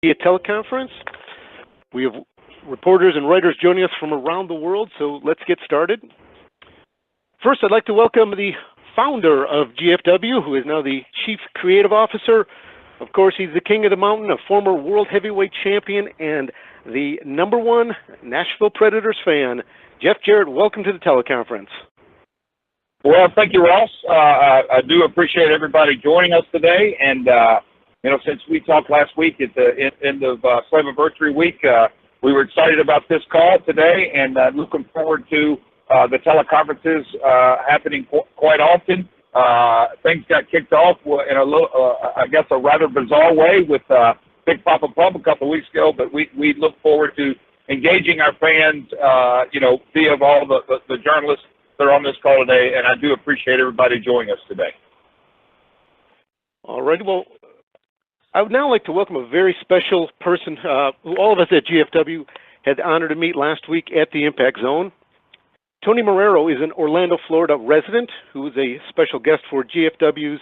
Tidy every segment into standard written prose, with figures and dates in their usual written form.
via teleconference. We have reporters and writers joining us from around the world, so let's get started. First, I'd like to welcome the founder of GFW, who is now the Chief Creative Officer. Of course, he's the King of the Mountain, a former World Heavyweight Champion, and the #1 Nashville Predators fan. Jeff Jarrett, welcome to the teleconference. Well, thank you, Ross. I do appreciate everybody joining us today. And, since we talked last week at the end of Slaviversary week, we were excited about this call today and looking forward to the teleconferences happening quite often. Things got kicked off in a little, a rather bizarre way with Big Papa Pump a couple of weeks ago, but we look forward to engaging our fans, via all the journalists that are on this call today, and I do appreciate everybody joining us today. All right. Well, I would now like to welcome a very special person who all of us at GFW had the honor to meet last week at the Impact Zone. Tony Marrero is an Orlando, Florida resident who is a special guest for GFW's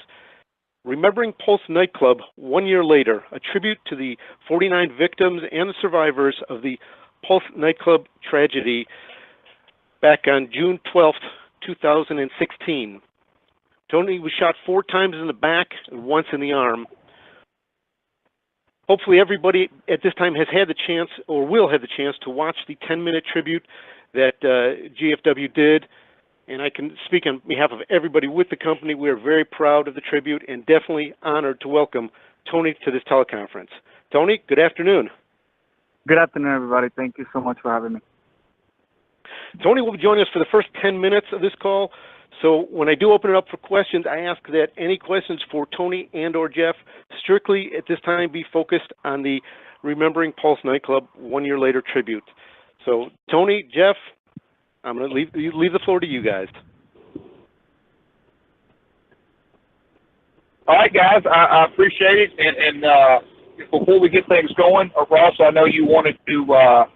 Remembering Pulse nightclub 1 year later, a tribute to the 49 victims and the survivors of the Pulse nightclub tragedy back on June 12th, 2016. Tony was shot 4 times in the back and once in the arm. Hopefully everybody at this time has had the chance or will have the chance to watch the 10-minute tribute that GFW did. And I can speak on behalf of everybody with the company. We are very proud of the tribute and definitely honored to welcome Tony to this teleconference. Tony, good afternoon. Good afternoon, everybody. Thank you so much for having me. Tony will be joining us for the first 10 minutes of this call. So when I do open it up for questions, I ask that any questions for Tony and or Jeff strictly at this time be focused on the Remembering Pulse nightclub 1 year later tribute. So Tony, Jeff, I'm going to leave the floor to you guys. All right, guys, I appreciate it. And before we get things going, Ross, I know you wanted to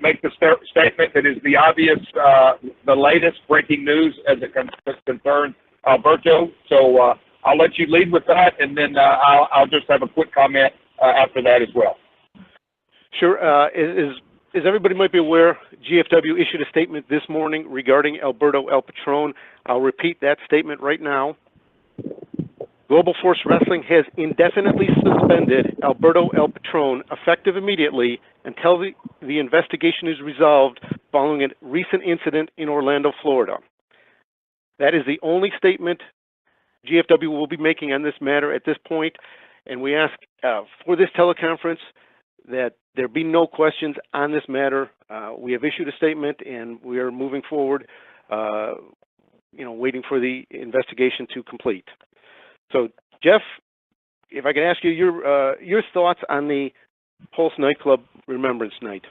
make the statement that is the obvious, the latest breaking news as it concerns Alberto. So I'll let you lead with that, and then I'll just have a quick comment after that as well. Sure. As everybody might be aware, GFW issued a statement this morning regarding Alberto El Patron. I'll repeat that statement right now. Global Force Wrestling has indefinitely suspended Alberto El Patron, effective immediately, until the investigation is resolved following a recent incident in Orlando, Florida. That is the only statement GFW will be making on this matter at this point, and we ask for this teleconference that there be no questions on this matter. We have issued a statement, and we are moving forward, waiting for the investigation to complete. So, Jeff, if I can ask you your thoughts on the Pulse nightclub Remembrance Night.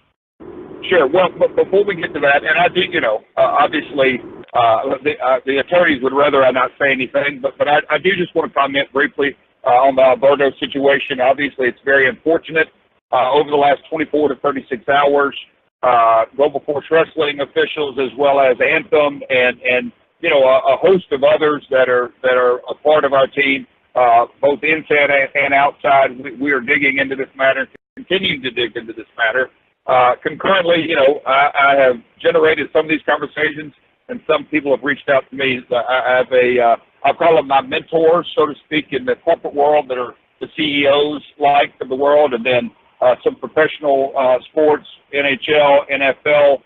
Sure. Well, but before we get to that, and I do, obviously the attorneys would rather I not say anything, but I do just want to comment briefly on the Alberto situation. Obviously, it's very unfortunate. Over the last 24 to 36 hours, Global Force Wrestling officials, as well as Anthem and a host of others that are a part of our team, both inside and outside. We are digging into this matter, continuing to dig into this matter. Concurrently, I have generated some of these conversations, and some people have reached out to me. I have I'll call them my mentors, so to speak, in the corporate world that are the CEOs of the world, and then some professional sports, NHL, NFL,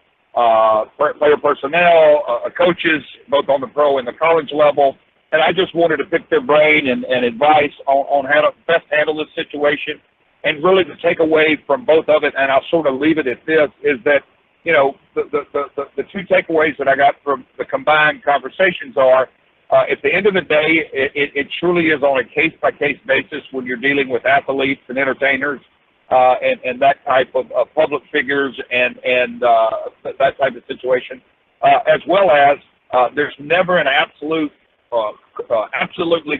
player personnel, coaches, both on the pro and the college level. And I just wanted to pick their brain and advice on how to best handle this situation, and really to take away from both of it, and I'll sort of leave it at this, is that, the 2 takeaways that I got from the combined conversations are, at the end of the day, it truly is on a case-by-case basis when you're dealing with athletes and entertainers, and that type of public figures and that type of situation, as well as there's never an absolutely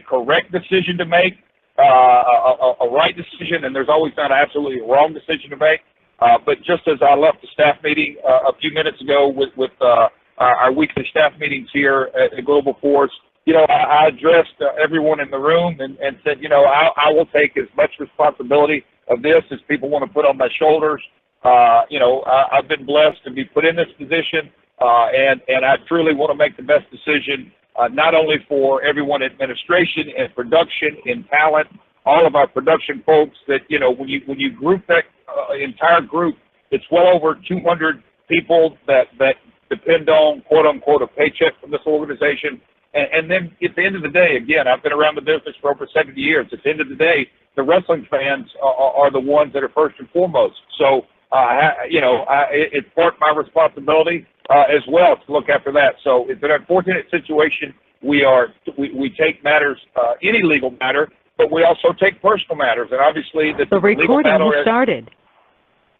correct decision to make, a right decision, and there's always not an absolutely wrong decision to make. But just as I left the staff meeting a few minutes ago with our weekly staff meetings here at the Global Force, I addressed everyone in the room and said, I will take as much responsibility of this is people want to put on my shoulders. I've been blessed to be put in this position, and I truly want to make the best decision, not only for everyone in administration and production, in talent, all of our production folks. That when you group that entire group, it's well over 200 people that depend on, quote unquote, a paycheck from this organization. And then at the end of the day, again, I've been around the business for over 70 years. At the end of the day, the wrestling fans are the ones that are first and foremost. So, it's part of my responsibility as well to look after that. So it's an unfortunate situation. We take matters, any legal matter, but we also take personal matters. And obviously, the recording has started.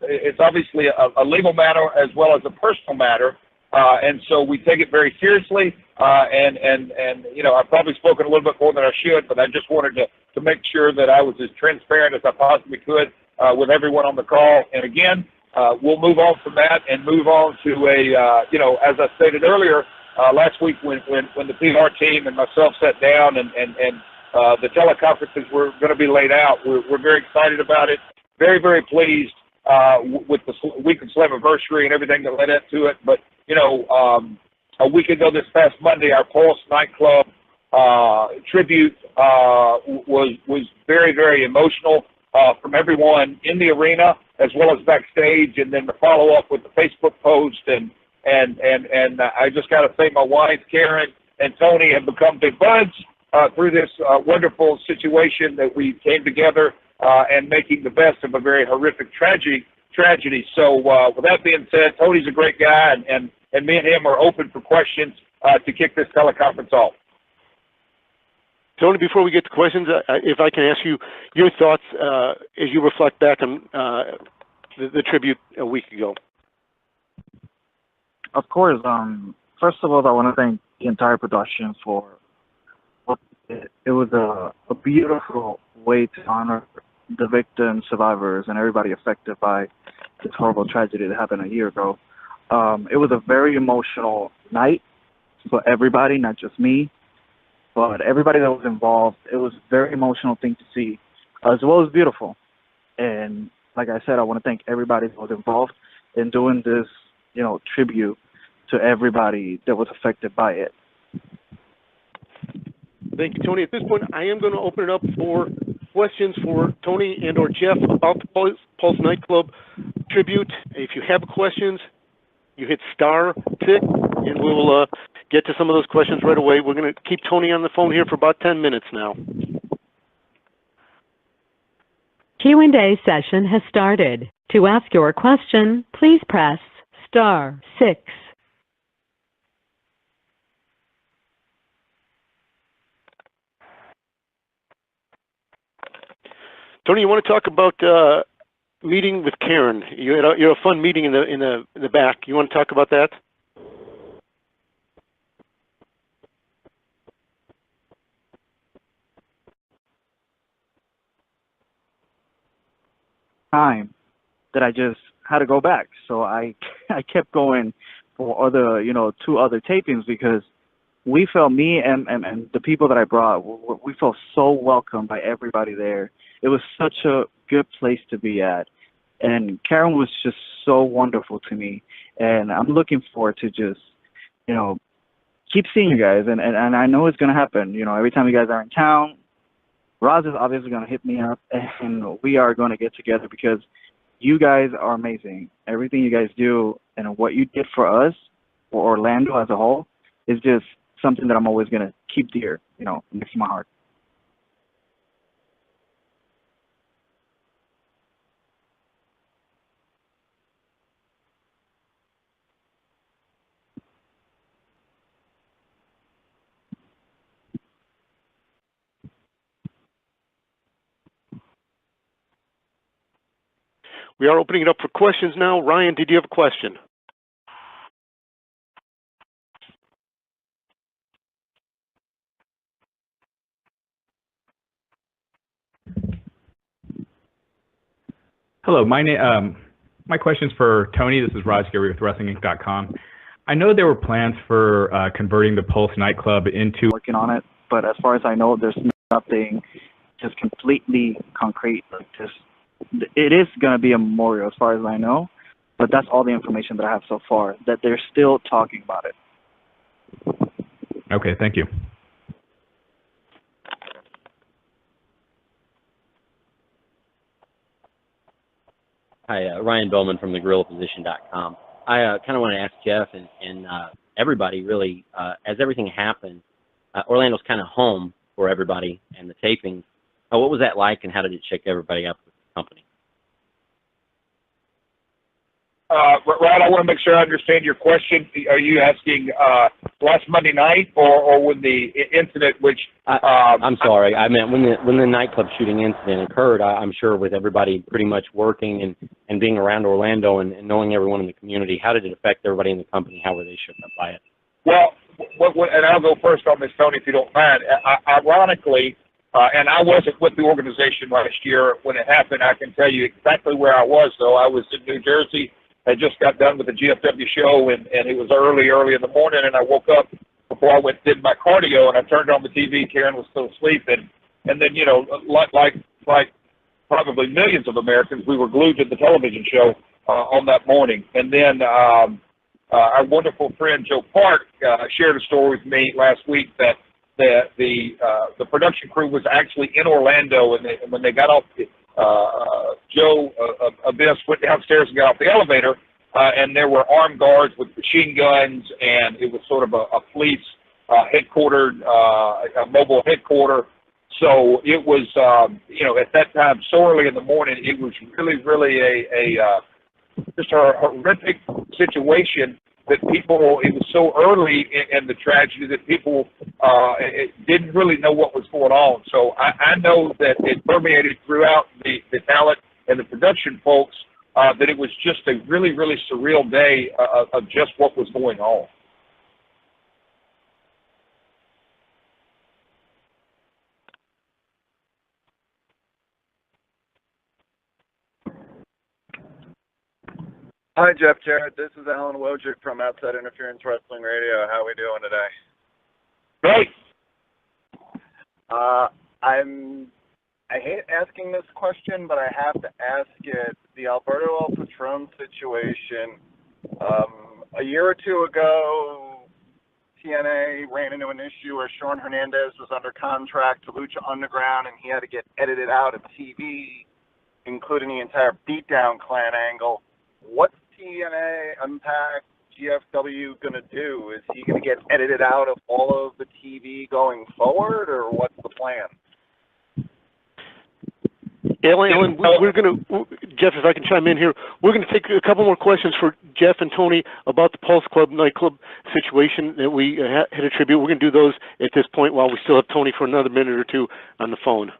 It's obviously a legal matter as well as a personal matter. And so we take it very seriously. I've probably spoken a little bit more than I should, but I just wanted to make sure that I was as transparent as I possibly could with everyone on the call. And again, we'll move on from that and move on to as I stated earlier, last week when the PR team and myself sat down and the teleconferences were going to be laid out, we're very excited about it. Very, very pleased with the week of Slammiversary and everything that led up to it. But, a week ago this past Monday, our Pulse nightclub tribute was very, very emotional from everyone in the arena as well as backstage, and then the follow-up with the Facebook post. And I just got to say my wife, Karen, and Tony have become big buds through this wonderful situation that we came together and making the best of a very horrific tragedy. So with that being said, Tony's a great guy, and me and him are open for questions to kick this teleconference off. Tony, before we get to questions, if I can ask you your thoughts as you reflect back on the tribute a week ago. Of course. First of all, I want to thank the entire production for it was a beautiful way to honor the victims, survivors, and everybody affected by this horrible tragedy that happened a year ago. It was a very emotional night for everybody, not just me, but everybody that was involved. It was a very emotional thing to see, as well as beautiful. And like I said, I want to thank everybody that was involved in doing this, tribute to everybody that was affected by it. Thank you, Tony. At this point, I am going to open it up for questions for Tony and or Jeff about the Pulse Nightclub tribute. If you have questions, you hit *6, and we'll get to some of those questions right away. We're going to keep Tony on the phone here for about 10 minutes now. Q&A session has started. To ask your question, please press *6. Tony, you want to talk about meeting with Karen? You had a fun meeting in the back. You want to talk about that? Time that I just had to go back, so I kept going for other 2 other tapings because we felt, me and the people that I brought, we felt so welcome by everybody there. It was such a good place to be at, and Karen was just so wonderful to me, and I'm looking forward to just keep seeing you guys, and I know it's gonna happen. Every time you guys are in town, Roz is obviously going to hit me up, and we are going to get together because you guys are amazing. Everything you guys do and what you did for us, for Orlando as a whole, is just something that I'm always going to keep dear, next to my heart. We are opening it up for questions now. Ryan, did you have a question? Hello, my question's for Tony. This is Raj Gary with WrestlingInc.com. I know there were plans for converting the Pulse nightclub into... Working on it, but as far as I know, there's nothing just completely concrete, like just It is going to be a memorial as far as I know, but that's all the information that I have so far, that they're still talking about it. Okay, thank you. Hi, Ryan Bowman from thegorillaposition.com. I kind of want to ask Jeff and everybody really, as everything happened, Orlando's kind of home for everybody and the tapings. What was that like, and how did it shake everybody up with the company? Ryan, I want to make sure I understand your question. Are you asking last Monday night or when the incident, which... I'm sorry. I meant when the nightclub shooting incident occurred, I'm sure with everybody pretty much working and being around Orlando and knowing everyone in the community, how did it affect everybody in the company? How were they shook up by it? Well, and I'll go first on this, Tony, if you don't mind. Ironically, and I wasn't with the organization last year when it happened. I can tell you exactly where I was, though. I was in New Jersey. I just got done with the GFW show, and it was early in the morning, and I woke up before I went did my cardio, and I turned on the TV. Karen was still asleep, and then, you know, like probably millions of Americans, we were glued to the television show on that morning. And then our wonderful friend Joe Park shared a story with me last week that the production crew was actually in Orlando, and when they got off, Joe Abyss went downstairs and got off the elevator, and there were armed guards with machine guns, and it was sort of a police headquartered, a mobile headquarter. So it was, you know, at that time, so early in the morning, it was really just a horrific situation that people, it was so early in the tragedy that people didn't really know what was going on. So I know that it permeated throughout the talent and the production folks, that it was just a really surreal day of just what was going on. Hi, Jeff, Jarrett. This is Alan Wojcik from Outside Interference Wrestling Radio. How are we doing today? Great. I hate asking this question, but I have to ask it. The Alberto Patron situation. A year or two ago, TNA ran into an issue where Sean Hernandez was under contract to Lucha Underground, and he had to get edited out of TV, including the entire Beatdown Clan angle. What's TNA, Impact, GFW going to do? Is he going to get edited out of all of the TV going forward, or what's the plan? Alan, we're going to, Jeff, if I can chime in here, we're going to take a couple more questions for Jeff and Tony about the Pulse Club nightclub situation that we had attributed. We're going to do those at this point while we still have Tony for another minute or two on the phone.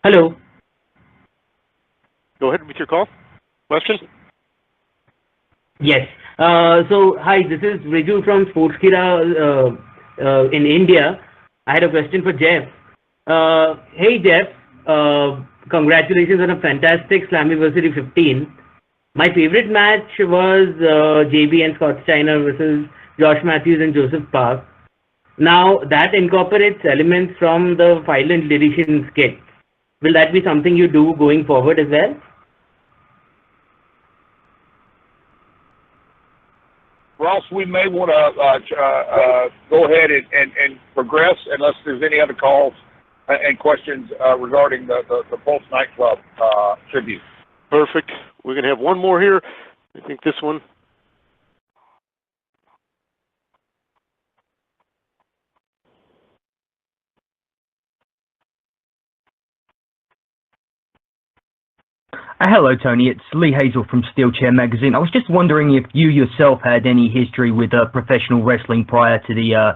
Hello. Go ahead with your call. Question? Yes. So, hi, this is Riju from Sportskira in India. I had a question for Jeff. Hey, Jeff. Congratulations on a fantastic Slammiversary 15. My favorite match was JB and Scott Steiner versus Josh Matthews and Joseph Park. Now, that incorporates elements from the Violent Edition skit. Will that be something you do going forward as well? Ross, we may want to go ahead and progress unless there's any other calls and questions regarding the Pulse nightclub tribute. Perfect. We're going to have one more here. I think this one. Hello, Tony. It's Lee Hazel from Steel Chair Magazine. I was just wondering if you yourself had any history with professional wrestling prior to the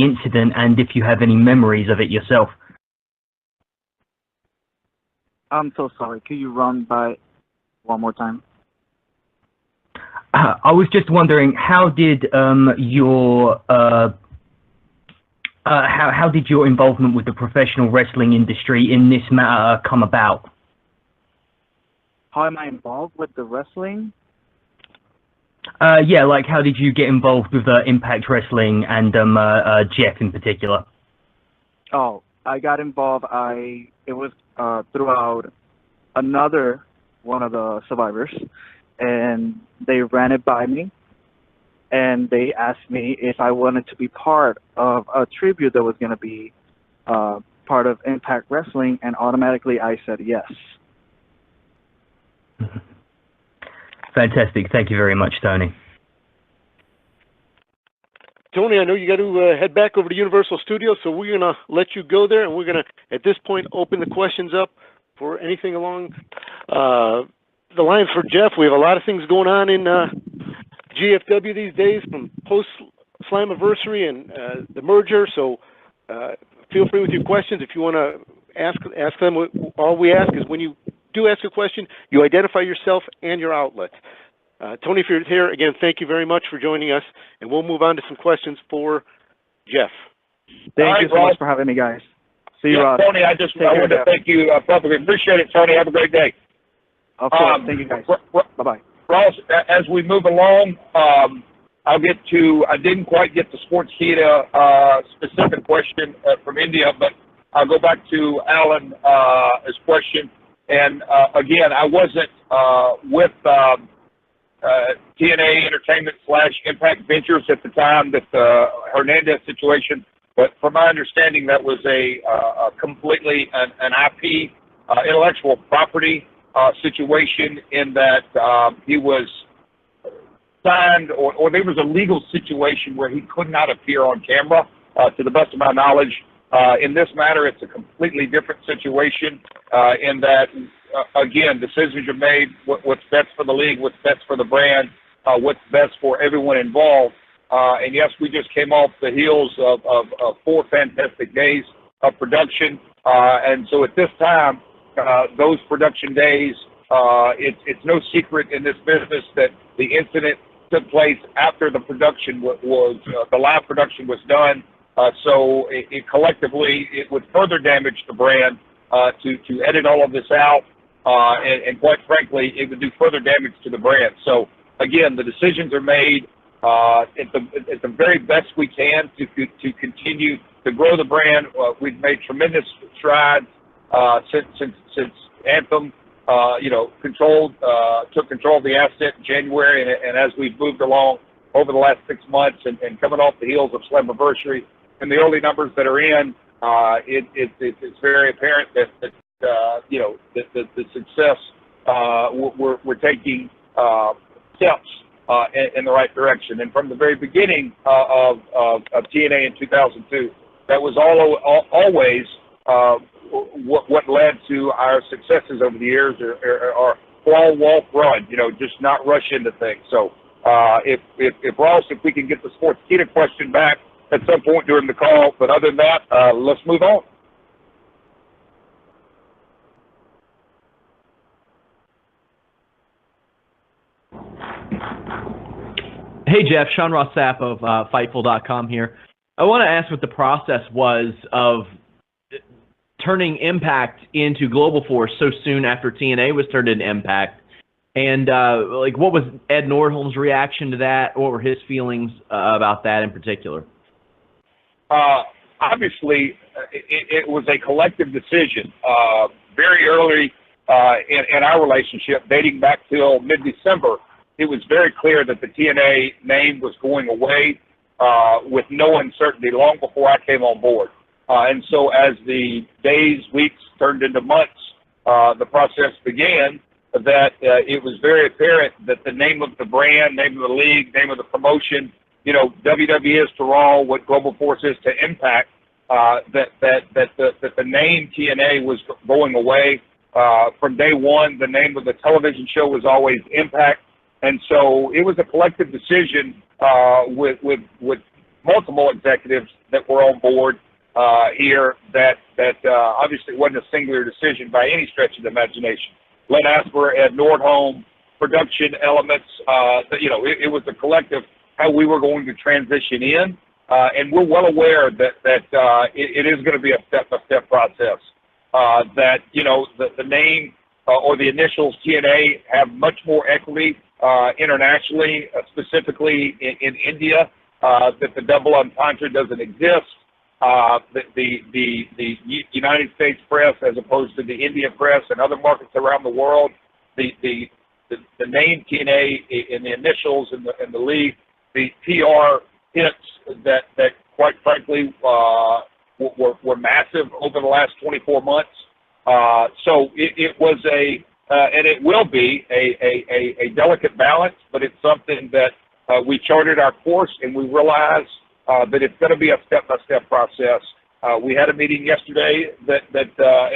incident, and if you have any memories of it yourself. I'm so sorry. Could you run by one more time? I was just wondering, how did your involvement with the professional wrestling industry in this matter come about? How am I involved with the wrestling? Yeah, like how did you get involved with Impact Wrestling and Jeff in particular? Oh, I got involved. It was throughout another one of the survivors, and they ran it by me, and they asked me if I wanted to be part of a tribute that was going to be part of Impact Wrestling, and automatically I said yes. Fantastic. Thank you very much, Tony. Tony, I know you got to head back over to Universal Studios, so we're going to let you go there, and we're going to, at this point, open the questions up for anything along the lines for Jeff. We have a lot of things going on in GFW these days, from post-Slammiversary and the merger, so feel free with your questions. If you want to ask them, all we ask is when you do ask a question, you identify yourself and your outlet. Tony, if you're here, again, thank you very much for joining us, and we'll move on to some questions for Jeff. Thank you so much for having me, guys. See you, Rod. Tony, I wanted to thank you publicly. Appreciate it, Tony. Have a great day. Of course. Thank you, guys. Bye-bye. Ross, as we move along, I didn't quite get the Sportskeeda specific question from India, but I'll go back to Alan's question. And again, I wasn't with TNA Entertainment / Impact Ventures at the time that the Hernandez situation, but from my understanding, that was a completely an IP, intellectual property situation, in that he was signed, or there was a legal situation where he could not appear on camera, to the best of my knowledge. In this matter, it's a completely different situation, in that, again, decisions are made, what's best for the league, what's best for the brand, what's best for everyone involved. And yes, we just came off the heels of 4 fantastic days of production. And so at this time, those production days, it's no secret in this business that the incident took place after the production the live production was done. So it collectively, it would further damage the brand to edit all of this out. And quite frankly, it would do further damage to the brand. So again, the decisions are made at the very best we can to continue to grow the brand. We've made tremendous strides since Anthem, took control of the asset in January, and as we've moved along over the last 6 months, and coming off the heels of Slammiversary, and the early numbers that are in, it's very apparent that the success, we're taking steps in the right direction. And from the very beginning of TNA in 2002, that was always what led to our successes over the years, or crawl, walk, run. Just not rush into things. So if Ross, if we can get the Sportskeeda question back at some point during the call, but other than that, let's move on. Hey, Jeff, Sean Ross Sapp of Fightful.com here. I want to ask what the process was of turning Impact into Global Force so soon after TNA was turned into Impact. And, what was Ed Nordholm's reaction to that? What were his feelings about that in particular? Obviously, it was a collective decision. Very early in our relationship, dating back till mid-December, it was very clear that the TNA name was going away with no uncertainty long before I came on board. And so as the days, weeks turned into months, the process began that it was very apparent that the name of the brand, name of the league, name of the promotion, WWE is to Raw, what Global Force is to Impact, that the name TNA was going away. From day one, the name of the television show was always Impact. And so it was a collective decision with multiple executives that were on board here that obviously wasn't a singular decision by any stretch of the imagination. Len Asper, Ed Nordholm, production elements, it was a collective how we were going to transition in. And we're well aware that it is going to be a step-by-step process. The name or the initials TNA have much more equity internationally, specifically in India, that the double entendre doesn't exist. The United States press, as opposed to the India press and other markets around the world, the name TNA in the initials in the league, the PR hits that quite frankly were massive over the last 24 months. So it was and it will be a delicate balance, but it's something that we charted our course, and we realize that it's going to be a step-by-step process. We had a meeting yesterday that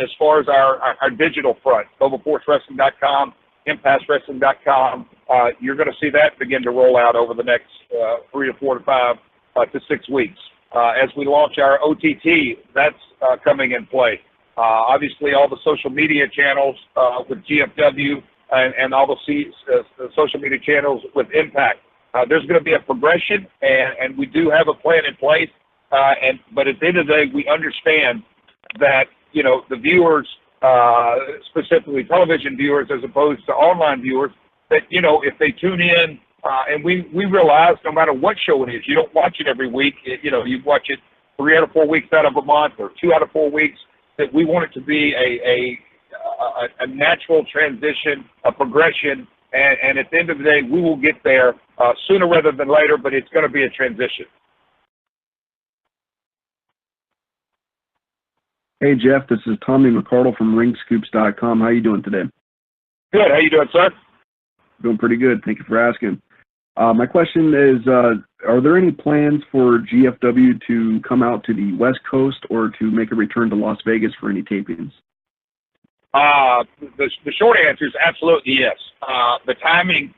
as far as our digital front, globalforcewrestling.com, impactwrestling.com, you're going to see that begin to roll out over the next 3 to 4 to 5 to 6 weeks. As we launch our OTT, that's coming in play. Obviously, all the social media channels with GFW and all the social media channels with Impact. There's going to be a progression, and we do have a plan in place. But at the end of the day, we understand that, you know, the viewers, specifically television viewers as opposed to online viewers, that, you know, if they tune in, and we realize no matter what show it is, you don't watch it every week. You know, you watch it 3 out of 4 weeks out of a month or 2 out of 4 weeks, that we want it to be a natural transition, a progression, and at the end of the day, we will get there sooner rather than later, but it's going to be a transition. Hey, Jeff, this is Tommy McCardle from ringscoops.com. How you doing today? Good. How you doing, sir? Doing pretty good. Thank you for asking. My question is, are there any plans for GFW to come out to the West Coast or to make a return to Las Vegas for any tapings? The short answer is absolutely yes. The timing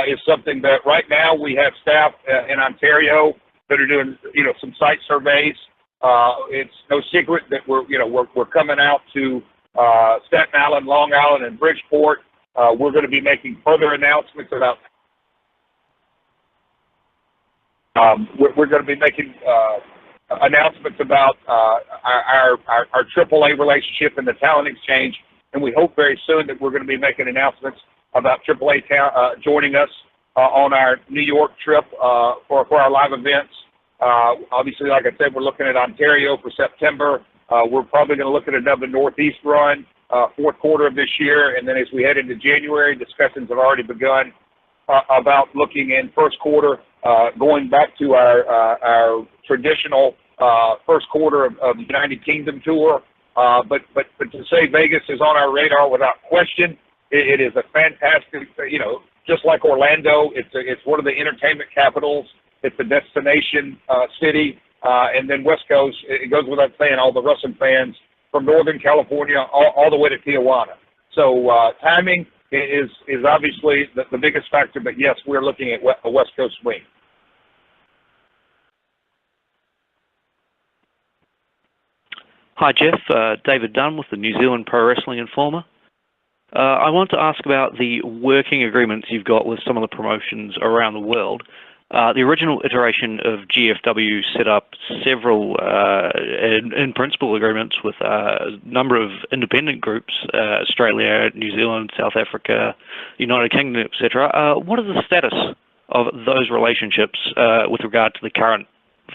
is something that right now we have staff in Ontario that are doing, you know, some site surveys. It's no secret that we're coming out to Staten Island, Long Island, and Bridgeport. We're going to be making further announcements about. We're going to be making announcements about our AAA relationship and the talent exchange, and we hope very soon that we're going to be making announcements about AAA joining us on our New York trip for our live events. Obviously, like I said, we're looking at Ontario for September. We're probably going to look at another Northeast run, fourth quarter of this year, and then as we head into January, discussions have already begun about looking in first quarter, going back to our traditional first quarter of the United Kingdom tour. But to say Vegas is on our radar without question, it is a fantastic, you know, just like Orlando, it's one of the entertainment capitals. It's a destination city, and then West Coast, it goes without saying, all the wrestling fans from Northern California all the way to Tijuana. So timing is obviously the biggest factor, but yes, we're looking at a West Coast swing. Hi, Jeff. David Dunn with the New Zealand Pro Wrestling Informer. I want to ask about the working agreements you've got with some of the promotions around the world. The original iteration of GFW set up several, in principle, agreements with a number of independent groups, Australia, New Zealand, South Africa, United Kingdom, etc. What is the status of those relationships with regard to the current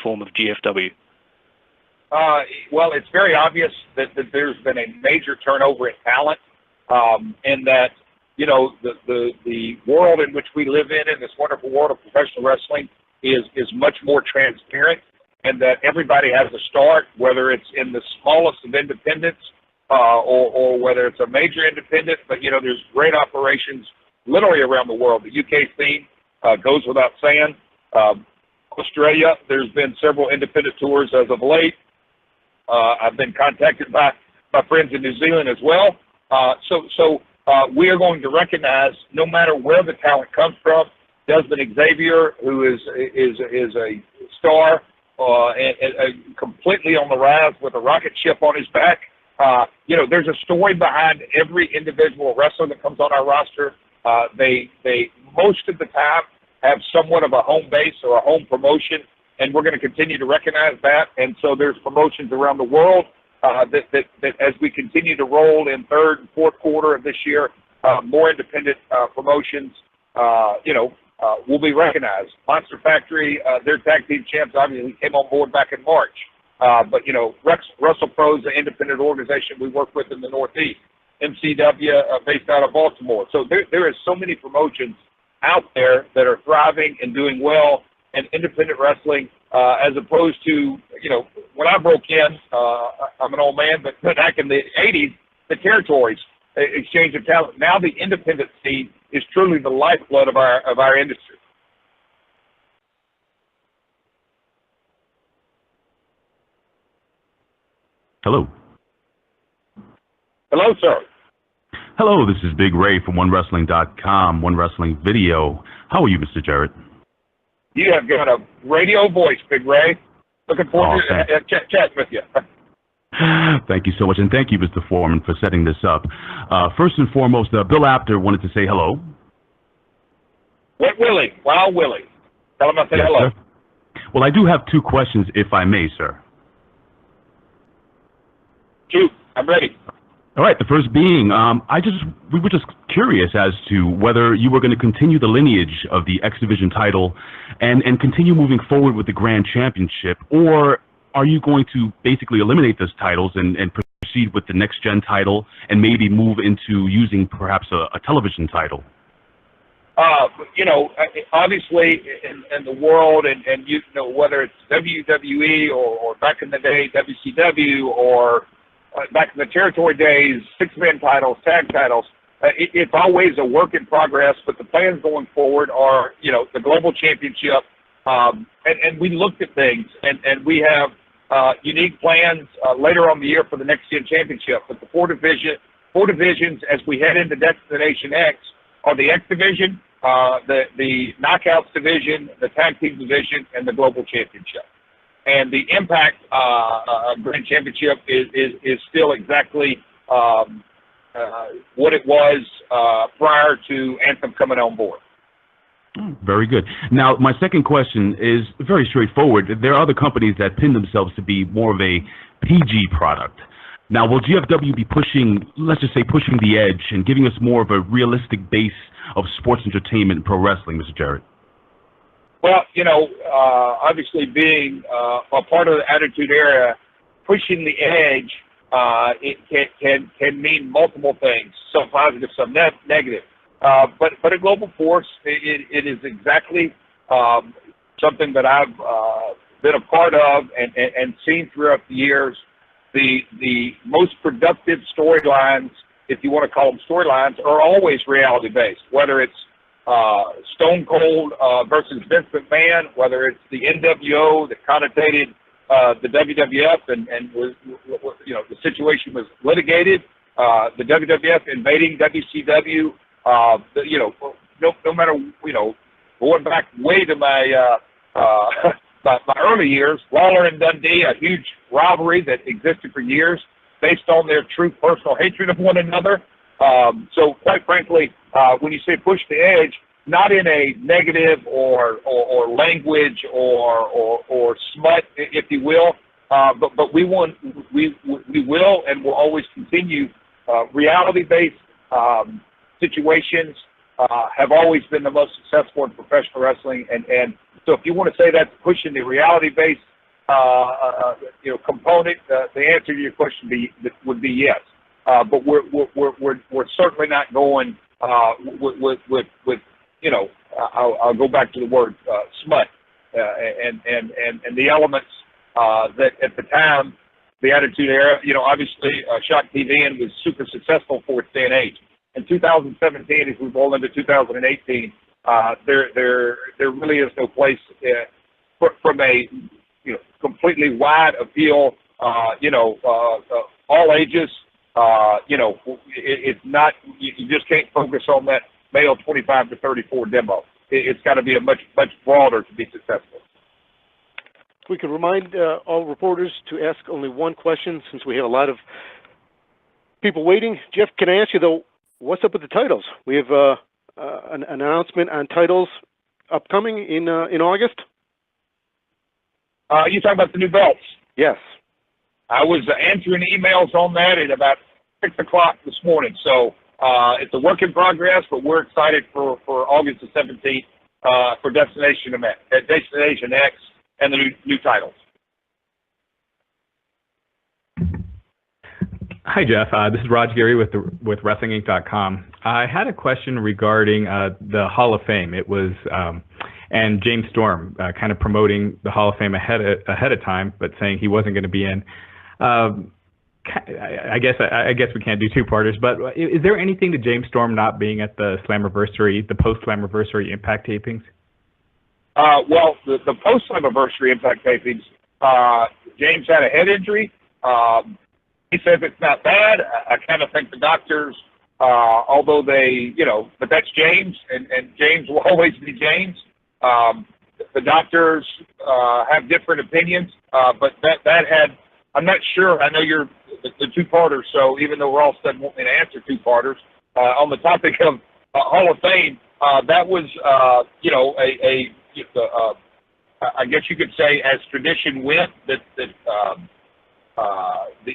form of GFW? Well, it's very obvious that there's been a major turnover in talent, and that, you know, the world in which we live in this wonderful world of professional wrestling is much more transparent, and that everybody has a start, whether it's in the smallest of independents or whether it's a major independent. But, you know, there's great operations literally around the world. The UK scene goes without saying. Australia, there's been several independent tours as of late. I've been contacted by my friends in New Zealand as well. So we are going to recognize, no matter where the talent comes from, Desmond Xavier, who is a star and completely on the rise with a rocket ship on his back. You know, there's a story behind every individual wrestler that comes on our roster. They most of the time have somewhat of a home base or a home promotion, and we're going to continue to recognize that. And so there's promotions around the world that as we continue to roll in third and fourth quarter of this year, more independent promotions will be recognized. Monster Factory, their tag team champs, obviously came on board back in March. But Russell Pro's an independent organization we work with in the Northeast. MCW, based out of Baltimore. So there is so many promotions out there that are thriving and doing well in independent wrestling, as opposed to, when I broke in, I'm an old man, but back in the 80s, the territories, exchange of talent. Now the independent scene is truly the lifeblood of our industry. Hello. Hello, sir. Hello, this is Big Ray from OneWrestling.com, One Wrestling Video. How are you, Mr. Jarrett? You have got a radio voice, Big Ray. Looking forward to chatting with you. Thank you so much, and thank you, Mr. Foreman, for setting this up. First and foremost, Bill Apter wanted to say hello. What Willie? Wild Willie. Tell him I said hello. Sir. Well, I do have two questions, if I may, sir. Shoot, I'm ready. All right, the first being, we were just curious as to whether you were going to continue the lineage of the X Division title and continue moving forward with the Grand Championship, or are you going to basically eliminate those titles and proceed with the Next Gen title and maybe move into using perhaps a television title? Obviously in the world, and whether it's WWE or back in the day WCW or back in the territory days, 6-man titles, tag titles, it's always a work in progress, but the plans going forward are, the global championship, and we looked at things, and we have unique plans later on the year for the Next Gen Championship, but the four divisions as we head into Destination X are the X Division, the Knockouts Division, the Tag Team Division, and the Global Championship. And the Impact Grand Championship is still exactly what it was prior to Anthem coming on board. Very good. Now, my second question is very straightforward. There are other companies that pin themselves to be more of a PG product. Now, will GFW be pushing the edge and giving us more of a realistic base of sports entertainment and pro wrestling, Mr. Jarrett? Well, obviously being a part of the Attitude Era, pushing the edge, it can mean multiple things, some positive, some negative. But a global force, it is exactly something that I've been a part of and seen throughout the years. The most productive storylines, if you want to call them storylines, are always reality-based, whether it's Stone Cold versus Vince McMahon, whether it's the NWO that connotated the WWF and was, the situation was litigated, the WWF invading WCW, no matter, going back way to my early years, Lawler and Dundee, a huge rivalry that existed for years based on their true personal hatred of one another. So quite frankly, when you say push the edge, not in a negative or language or smut, if you will, but we will and will always continue reality-based situations have always been the most successful in professional wrestling, and so if you want to say that's pushing the reality-based component, the answer to your question would be yes. But we're certainly not going with I'll go back to the word smut and the elements that at the time, the Attitude Era, obviously Shock TV and was super successful for its day and age. In 2017, as we roll into 2018, there really is no place from a completely wide appeal, all ages. It's not, you just can't focus on that male 25 to 34 demo. It's got to be a much broader to be successful. We can remind all reporters to ask only one question since we have a lot of people waiting. Jeff, can I ask you though, what's up with the titles? We have an announcement on titles upcoming in August. You talking about the new belts? Yes. I was answering emails on that at about 6 o'clock this morning. So It's a work in progress, but we're excited for August the 17th for Destination X and the new titles. Hi, Jeff. This is Raj Gary with WrestlingInc.com. I had a question regarding the Hall of Fame. It was and James Storm kind of promoting the Hall of Fame ahead of time, but saying he wasn't going to be in. I guess we can't do two-parters, but is there anything to James Storm not being at the Slammiversary, the post-Slammiversary Impact tapings? Well, the post-Slammiversary Impact tapings, James had a head injury. He said it's not bad. I kind of think the doctors, although they, but that's James, and James will always be James. The doctors have different opinions, but that had, I'm not sure. I know you're the two-parters, so even though we're all studying wanting me to answer two-parters, on the topic of Hall of Fame, that was, I guess you could say, as tradition went, that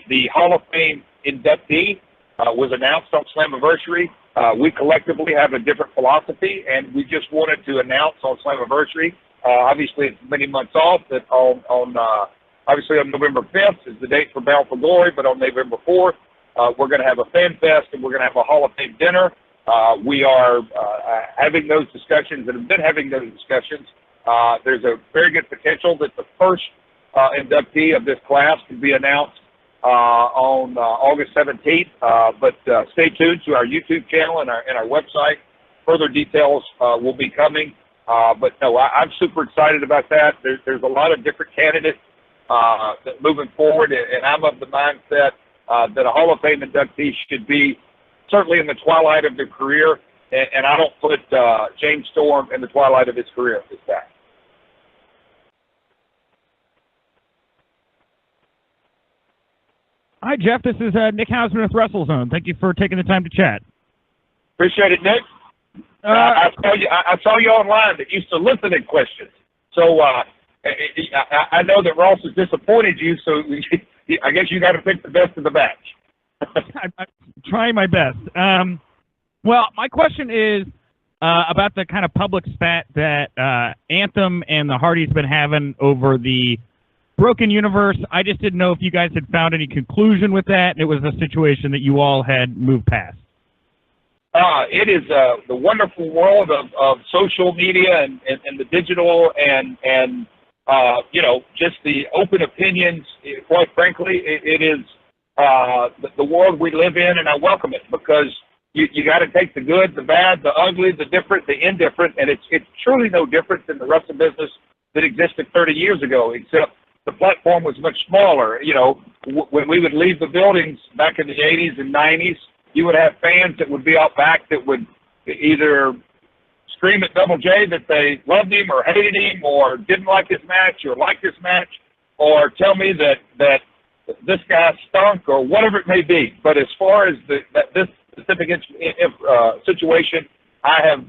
the Hall of Fame inductee was announced on Slammiversary. We collectively have a different philosophy, and we just wanted to announce on Slammiversary. Obviously, it's many months off. That obviously on November 5th is the date for Bound for Glory, but on November 4th, we're going to have a fan fest and we're going to have a Hall of Fame dinner. We are having those discussions and have been having those discussions. There's a very good potential that the first inductee of this class can be announced on August 17th, but stay tuned to our YouTube channel and our website. Further details will be coming, but no, I'm super excited about that. There's a lot of different candidates moving forward, and I'm of the mindset that a Hall of Fame inductee should be certainly in the twilight of their career, and I don't put James Storm in the twilight of his career at this time. Hi, Jeff. This is Nick Hausman with WrestleZone. Thank you for taking the time to chat. Appreciate it, Nick. I saw you online that used to listen to questions. So I know that Ross has disappointed you, so I guess you got to pick the best of the batch. I'm trying my best. Well, my question is about the kind of public spat that Anthem and the Hardys been having over the Broken Universe. I just didn't know if you guys had found any conclusion with that. It was a situation that you all had moved past. It is the wonderful world of social media and the digital and just the open opinions. Quite frankly, it is the world we live in, and I welcome it because you got to take the good, the bad, the ugly, the different, the indifferent, and it's truly no different than the wrestling business that existed 30 years ago, except the platform was much smaller. When we would leave the buildings back in the 80s and 90s, you would have fans that would be out back that would either scream at Double J that they loved him or hated him or didn't like his match or liked his match, or tell me that this guy stunk or whatever it may be. But as far as this specific situation, I have,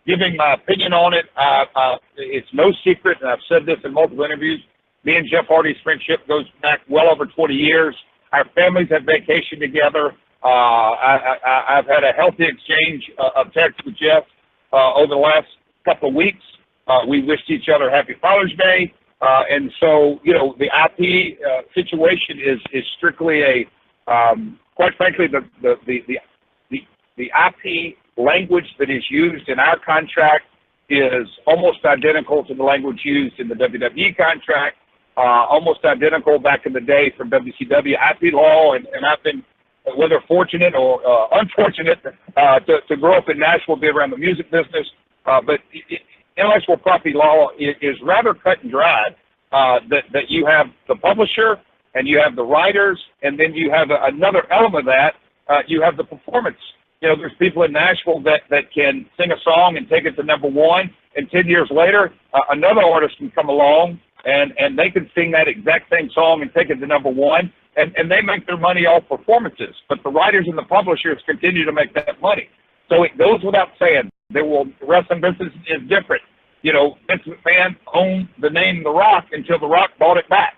giving my opinion on it. It's no secret, and I've said this in multiple interviews, me and Jeff Hardy's friendship goes back well over 20 years. Our families have vacationed together. I've had a healthy exchange of texts with Jeff over the last couple of weeks. We wished each other Happy Father's Day. And so, the IP situation is strictly a, quite frankly, the IP language that is used in our contract is almost identical to the language used in the WWE contract, almost identical back in the day from WCW IP law, and I've been, whether fortunate or unfortunate, to grow up in Nashville, be around the music business, but intellectual property law is rather cut and dried, that you have the publisher, and you have the writers, and then you have another element of that, you have the performance. There's people in Nashville that can sing a song and take it to #1, and 10 years later, another artist can come along, and they can sing that exact same song and take it to #1, and they make their money off performances. But the writers and the publishers continue to make that money. So it goes without saying, the wrestling business is different. Vince McMahon owned the name The Rock until The Rock bought it back.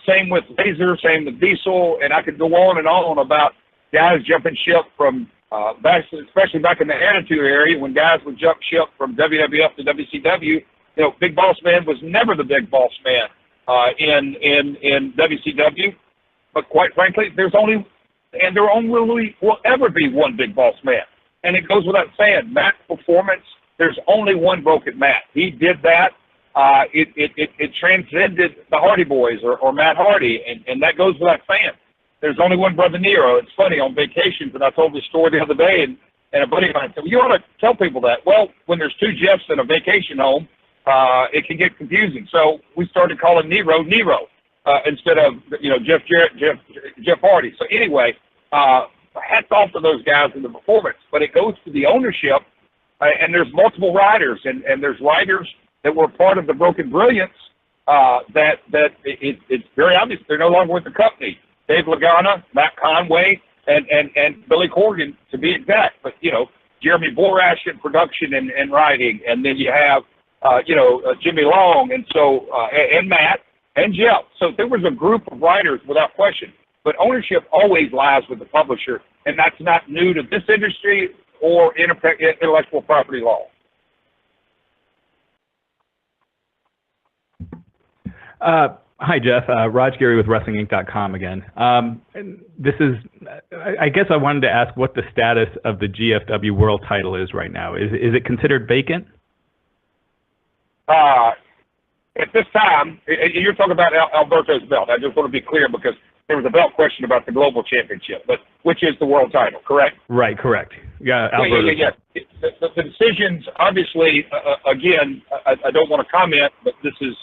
Same with Razor, same with Diesel, and I could go on and on about guys jumping ship from especially back in the Attitude area when guys would jump ship from WWF to WCW. Big Boss Man was never the Big Boss Man in WCW. But quite frankly, there only will ever be one Big Boss Man. And it goes without saying, Matt's performance, there's only one broken Matt. He did that. It transcended the Hardy Boys or Matt Hardy, and that goes without saying. There's only one Brother Nero. It's funny, on vacations, and I told this story the other day, and a buddy of mine said, well, you ought to tell people that. Well, when there's two Jeffs in a vacation home, it can get confusing. So we started calling Nero instead of Jeff Jarrett, Jeff Hardy. So anyway, hats off to those guys in the performance. But it goes to the ownership, and there's multiple riders, and there's riders that were part of the Broken Brilliance it's very obvious they're no longer with the company. Dave Lagana, Matt Conway, and Billy Corgan, to be exact. But Jeremy Borash in production and writing, and then you have Jimmy Long, and so and Matt and Jeff. So there was a group of writers without question. But ownership always lies with the publisher, and that's not new to this industry or intellectual property law. Hi, Jeff. Raj Gary with WrestlingInc.com again. This is, I guess I wanted to ask what the status of the GFW World title is right now. Is it considered vacant? At this time, you're talking about Alberto's belt. I just want to be clear because there was a belt question about the Global Championship, but which is the world title, correct? Right, correct. Yeah, Alberto. Yeah. The decisions, obviously, again, I don't want to comment, but this is,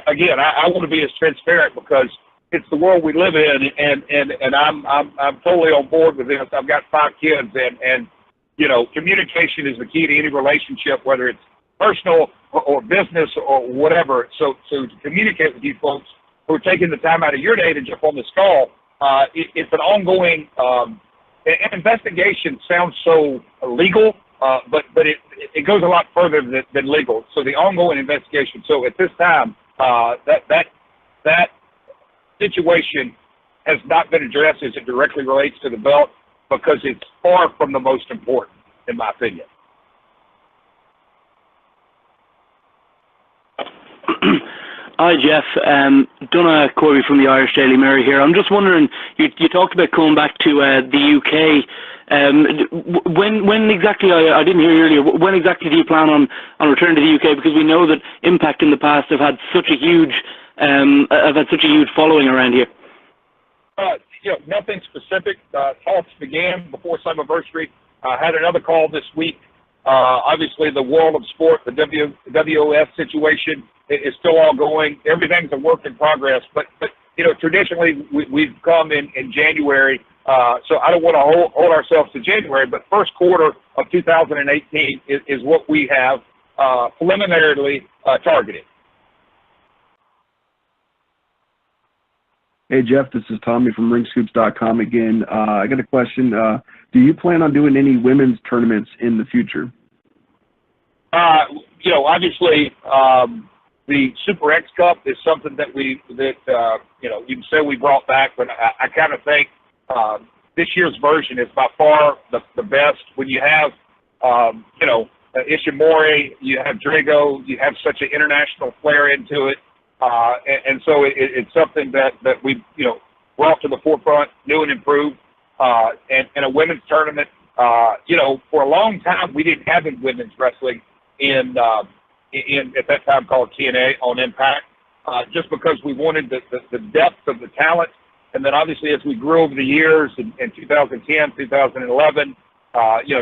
again, I want to be as transparent because it's the world we live in, and I'm totally on board with this. I've got 5 kids, and communication is the key to any relationship, whether it's personal or business or whatever. So to communicate with you folks who are taking the time out of your day to jump on this call, it's an ongoing an investigation. Sounds so legal, but it goes a lot further than legal. So the ongoing investigation. So at this time, that situation has not been addressed as it directly relates to the belt because it's far from the most important, in my opinion. Hi, Jeff. Donna Corby from the Irish Daily Mirror here. I'm just wondering, you talked about coming back to the UK. When exactly, I didn't hear you earlier, when exactly do you plan on returning to the UK? Because we know that Impact in the past have had such a huge following around here. Nothing specific. Talks began before Summerversary. Had another call this week. Obviously, the world of sport, the WOF situation is still all going. Everything's a work in progress. But traditionally, we've come in January. So I don't want to hold ourselves to January, but first quarter of 2018 is what we have preliminarily targeted. Hey, Jeff, this is Tommy from ringscoops.com again. I got a question. Do you plan on doing any women's tournaments in the future? Obviously, the Super X Cup is something that you can say we brought back, but I kind of think this year's version is by far the best. When you have, Ishimori, you have Drago, you have such an international flair into it. And so it's something that we brought to the forefront, new and improved. And a women's tournament, for a long time we didn't have women's wrestling in at that time called TNA on Impact, just because we wanted the depth of the talent. And then obviously as we grew over the years in 2010, 2011,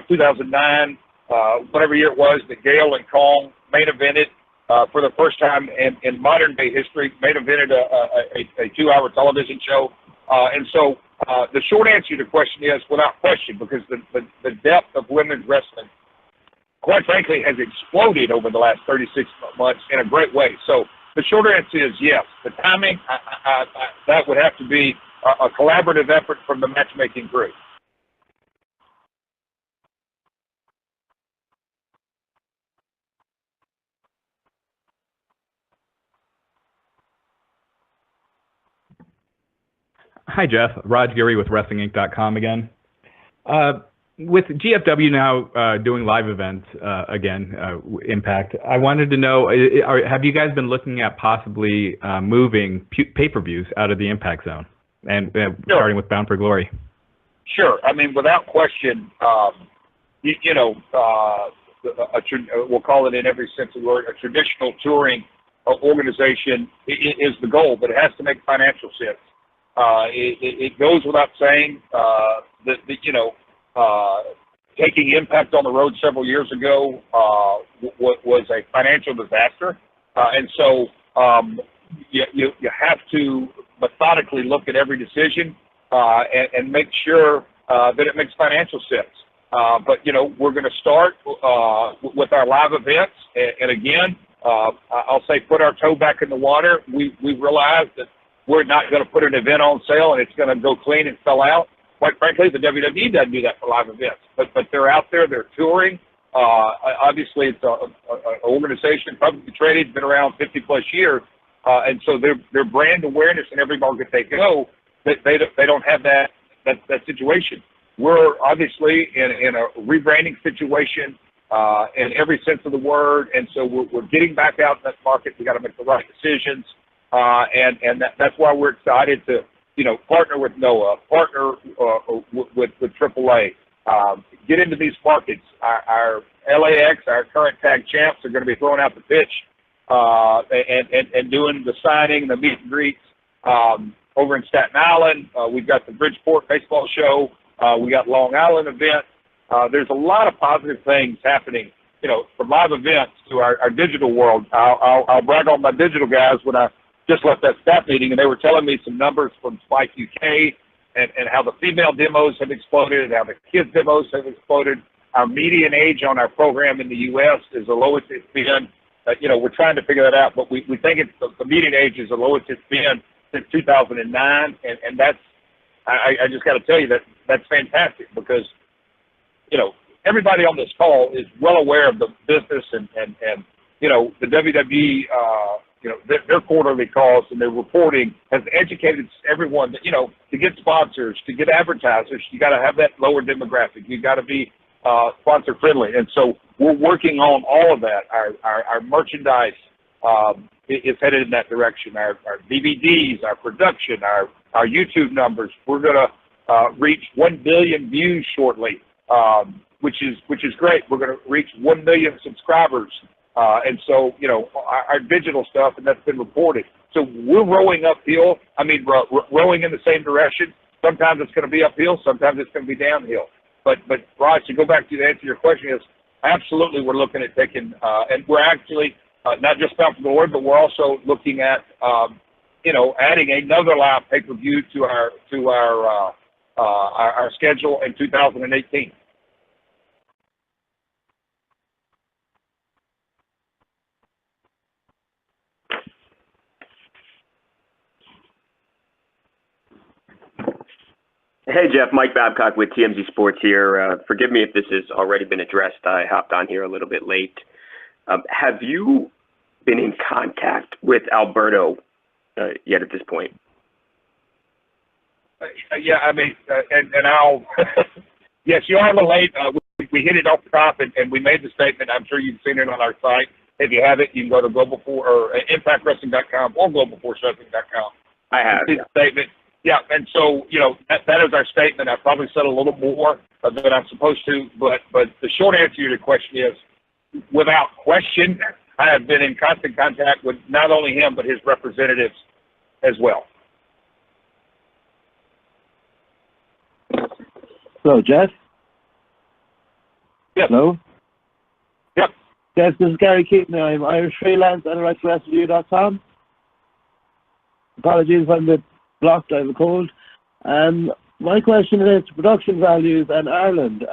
2009, whatever year it was that Gail and Kong main evented. For the first time in modern day history, main evented a 2-hour television show. And so the short answer to the question is without question, because the depth of women's wrestling, quite frankly, has exploded over the last 36 months in a great way. So the short answer is yes. The timing, that would have to be a collaborative effort from the matchmaking group. Hi, Jeff. Raj Gary with WrestlingInc.com again. with GFW now doing live events again, Impact, I wanted to know, have you guys been looking at possibly moving pay-per-views out of the Impact Zone and starting with Bound for Glory? Sure. I mean, without question, we'll call it in every sense of the word, a traditional touring organization is the goal, but it has to make financial sense. It goes without saying that taking Impact on the road several years ago was a financial disaster, and so you have to methodically look at every decision and make sure that it makes financial sense. But we're going to start with our live events, and again, I'll say put our toe back in the water. We realized that we're not going to put an event on sale and it's going to go clean and sell out. Quite frankly, the WWE doesn't do that for live events, but they're out there, they're touring. Obviously, it's an organization, publicly traded, been around 50 plus years, and so their brand awareness in every market they go, they don't have that situation. We're obviously in a rebranding situation in every sense of the word, and so we're getting back out in that market. We got to make the right decisions, and that's why we're excited to partner with NOAH, partner with AAA, get into these markets. Our LAX, our current tag champs, are going to be throwing out the pitch and doing the signing, the meet and greets over in Staten Island. We've got the Bridgeport baseball show. We got Long Island event. There's a lot of positive things happening, from live events to our digital world. I'll brag on my digital guys when I just left that staff meeting, and they were telling me some numbers from Spike UK and how the female demos have exploded and how the kids demos have exploded. Our median age on our program in the U.S. is the lowest it's been. We're trying to figure that out, but we think it's the median age is the lowest it's been since 2009, and that's, I just got to tell you that's fantastic because, everybody on this call is well aware of the business and the WWE, their quarterly calls and their reporting has educated everyone that, to get sponsors, to get advertisers, you got to have that lower demographic. You got to be sponsor friendly. And so we're working on all of that. Our merchandise is headed in that direction. Our DVDs, our production, our YouTube numbers, we're going to reach 1 billion views shortly, which is great. We're going to reach 1 million subscribers. And so, our digital stuff, and that's been reported. So we're rowing uphill. Rowing in the same direction. Sometimes it's going to be uphill. Sometimes it's going to be downhill. But Raj, to go back to answer your question is, absolutely we're looking at taking, and we're actually not just Bound for Glory, but we're also looking at, adding another live pay-per-view to our schedule in 2018. Hey, Jeff, Mike Babcock with TMZ Sports here. Forgive me if this has already been addressed. I hopped on here a little bit late. Have you been in contact with Alberto yet at this point? Yeah, and I'll, yes, you are a little late. We hit it off the top, and we made the statement. I'm sure you've seen it on our site. If you haven't, you can go to ImpactWrestling.com or GlobalForceWrestling.com. I have. See the statement. Yeah, and so, that is our statement. I probably said a little more than I'm supposed to, but the short answer to your question is, without question, I have been in constant contact with not only him, but his representatives as well. Hello, Jeff? Yes. Hello? Yep. Jeff, this is Gary Keaton. I'm Irish freelance and I write for WrestleView.com. Apologies if I'm a bit blocked, I have a cold. My question is to production values and Ireland.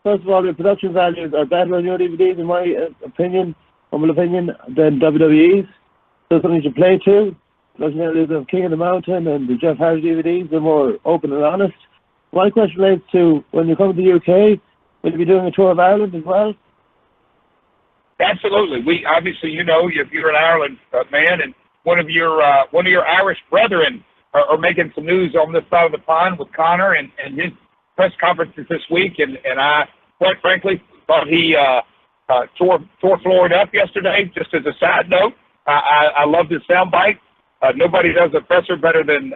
First of all, the production values are better on your DVDs, in my opinion, humble opinion, than WWE's. So something to play to. Production values of King of the Mountain and the Jeff Hardy DVDs, they're more open and honest. My question relates to when you come to the UK, will you be doing a tour of Ireland as well? Absolutely. We obviously, if you're an Ireland man, and one of your Irish brethren are making some news on this side of the pond with Connor and his press conferences this week, and I, quite frankly, thought he tore Floyd up yesterday. Just as a side note, I love his soundbite. Nobody does a presser better than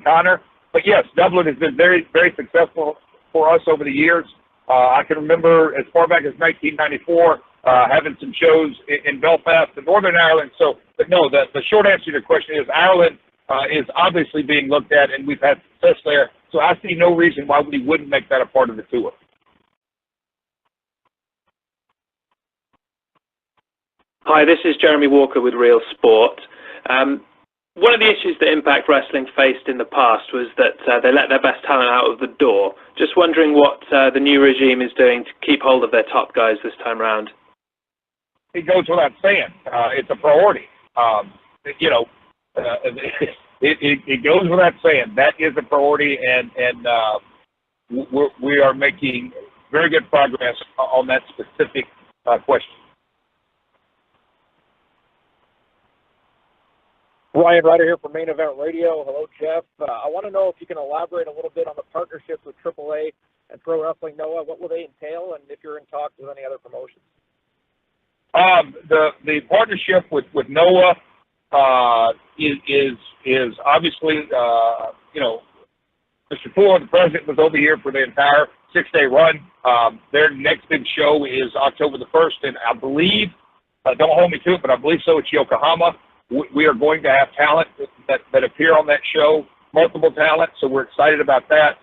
Connor. But yes, Dublin has been very, very successful for us over the years. I can remember as far back as 1994 having some shows in Belfast and Northern Ireland. So, but no, the short answer to your question is Ireland is obviously being looked at, and we've had success there. So I see no reason why we wouldn't make that a part of the tour. Hi, this is Jeremy Walker with Real Sport. One of the issues that Impact Wrestling faced in the past was that they let their best talent out of the door. Just wondering what the new regime is doing to keep hold of their top guys this time around. It goes without saying. It's a priority. It goes without saying. That is a priority, and we are making very good progress on that specific question. Ryan Ryder here from Main Event Radio. Hello, Jeff. I want to know if you can elaborate a little bit on the partnerships with AAA and Pro Wrestling Noah. What will they entail, and if you're in talks with any other promotions? The partnership with Noah is obviously Mr. Poole, the president, was over here for the entire 6-day run. Their next big show is October the 1st, and I believe, don't hold me to it, but I believe so, it's Yokohama. We are going to have talent that appear on that show, multiple talent, so we're excited about that.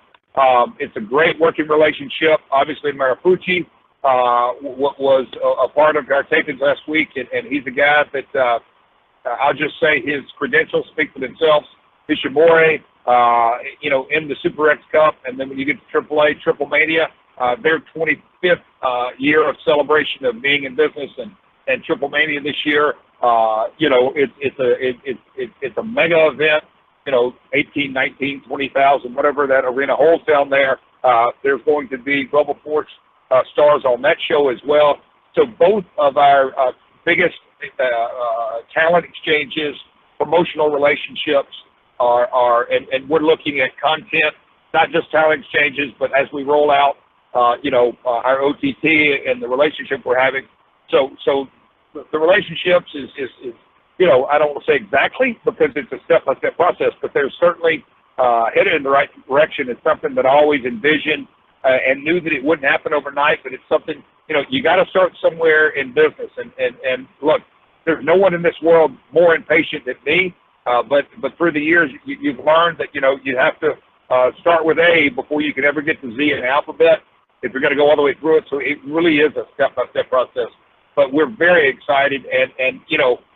It's a great working relationship. Obviously, Marifucci was a part of our tapings last week, and he's a guy that I'll just say his credentials speak for themselves. Ishimori, in the Super X Cup, and then when you get to AAA, Triple Mania, their 25th year of celebration of being in business, and Triple Mania this year. It's a mega event, 18, 19, 20,000, whatever that arena holds down there. There's going to be Global Force stars on that show as well. So both of our biggest talent exchanges, promotional relationships and we're looking at content, not just talent exchanges, but as we roll out, our OTT and the relationship we're having. So the relationships is I don't want to say exactly because it's a step-by-step process, but they're certainly headed in the right direction. It's something that I always envisioned and knew that it wouldn't happen overnight, but it's something, you got to start somewhere in business. And look, there's no one in this world more impatient than me, but through the years, you've learned that, you have to start with A before you can ever get to Z in the alphabet if you're going to go all the way through it. So it really is a step-by-step process. But we're very excited, and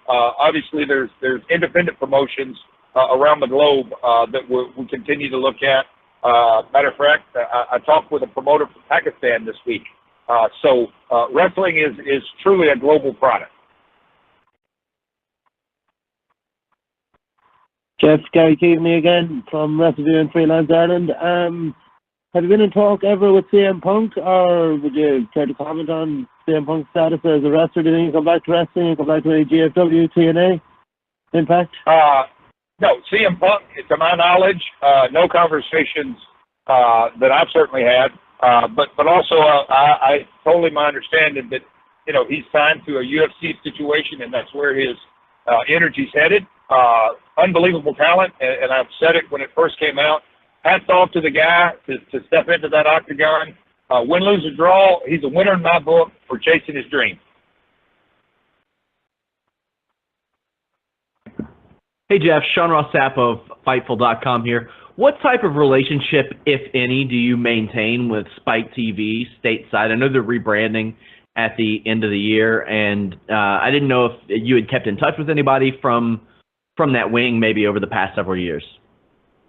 obviously there's independent promotions around the globe that we continue to look at. Matter of fact, I talked with a promoter from Pakistan this week. So wrestling is truly a global product. Jeff, Gary Keaveney again from Wrestling and Freelance Ireland. Have you been in talk ever with CM Punk, or would you care to comment on CM Punk's status as a wrestler? Do you think he'll come back to wrestling, come back to any GFW, TNA, Impact? No, CM Punk, to my knowledge, no conversations that I've certainly had. But also, I totally my understanding that, he's signed to a UFC situation, and that's where his energy's headed. Unbelievable talent, and I've said it when it first came out. Hats off to the guy to step into that octagon. Win, lose, or draw, he's a winner in my book for chasing his dream. Hey, Jeff. Sean Ross Sapp of Fightful.com here. What type of relationship, if any, do you maintain with Spike TV stateside? I know they're rebranding at the end of the year, and I didn't know if you had kept in touch with anybody from that wing maybe over the past several years.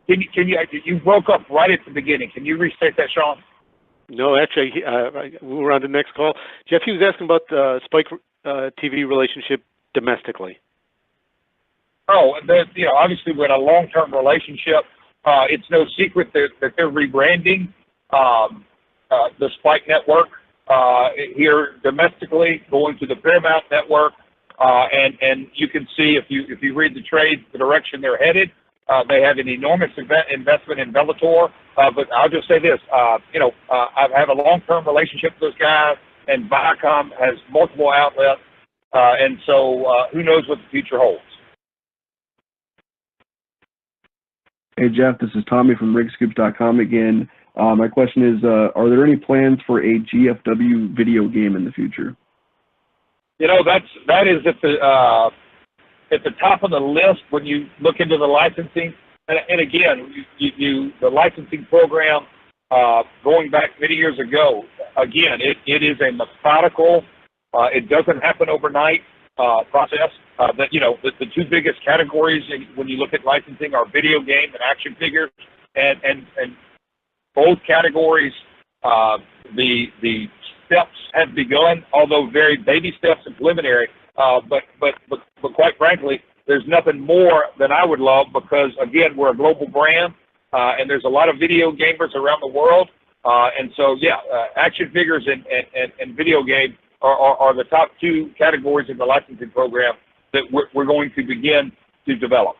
You broke up right at the beginning. Can you restate that, Sean? No, actually, we were on the next call. Jeff, he was asking about the Spike TV relationship domestically. Oh, obviously we're in a long-term relationship. It's no secret that they're rebranding the Spike Network here domestically, going to the Paramount Network, and you can see if you read the trade, the direction they're headed. They have an enormous investment in Bellator. But I'll just say this, I have a long-term relationship with those guys, and Viacom has multiple outlets, and so who knows what the future holds. Hey, Jeff, this is Tommy from rigscoops.com again. My question is, are there any plans for a GFW video game in the future? That is at the top of the list when you look into the licensing. And again, the licensing program, going back many years ago, again, it is a methodical, it doesn't happen overnight process. The two biggest categories when you look at licensing are video game and action figures, and both categories, the steps have begun, although very baby steps and preliminary. But quite frankly, there's nothing more than I would love, because again, we're a global brand, and there's a lot of video gamers around the world, and so action figures and video game are the top two categories in the licensing program that we're going to begin to develop.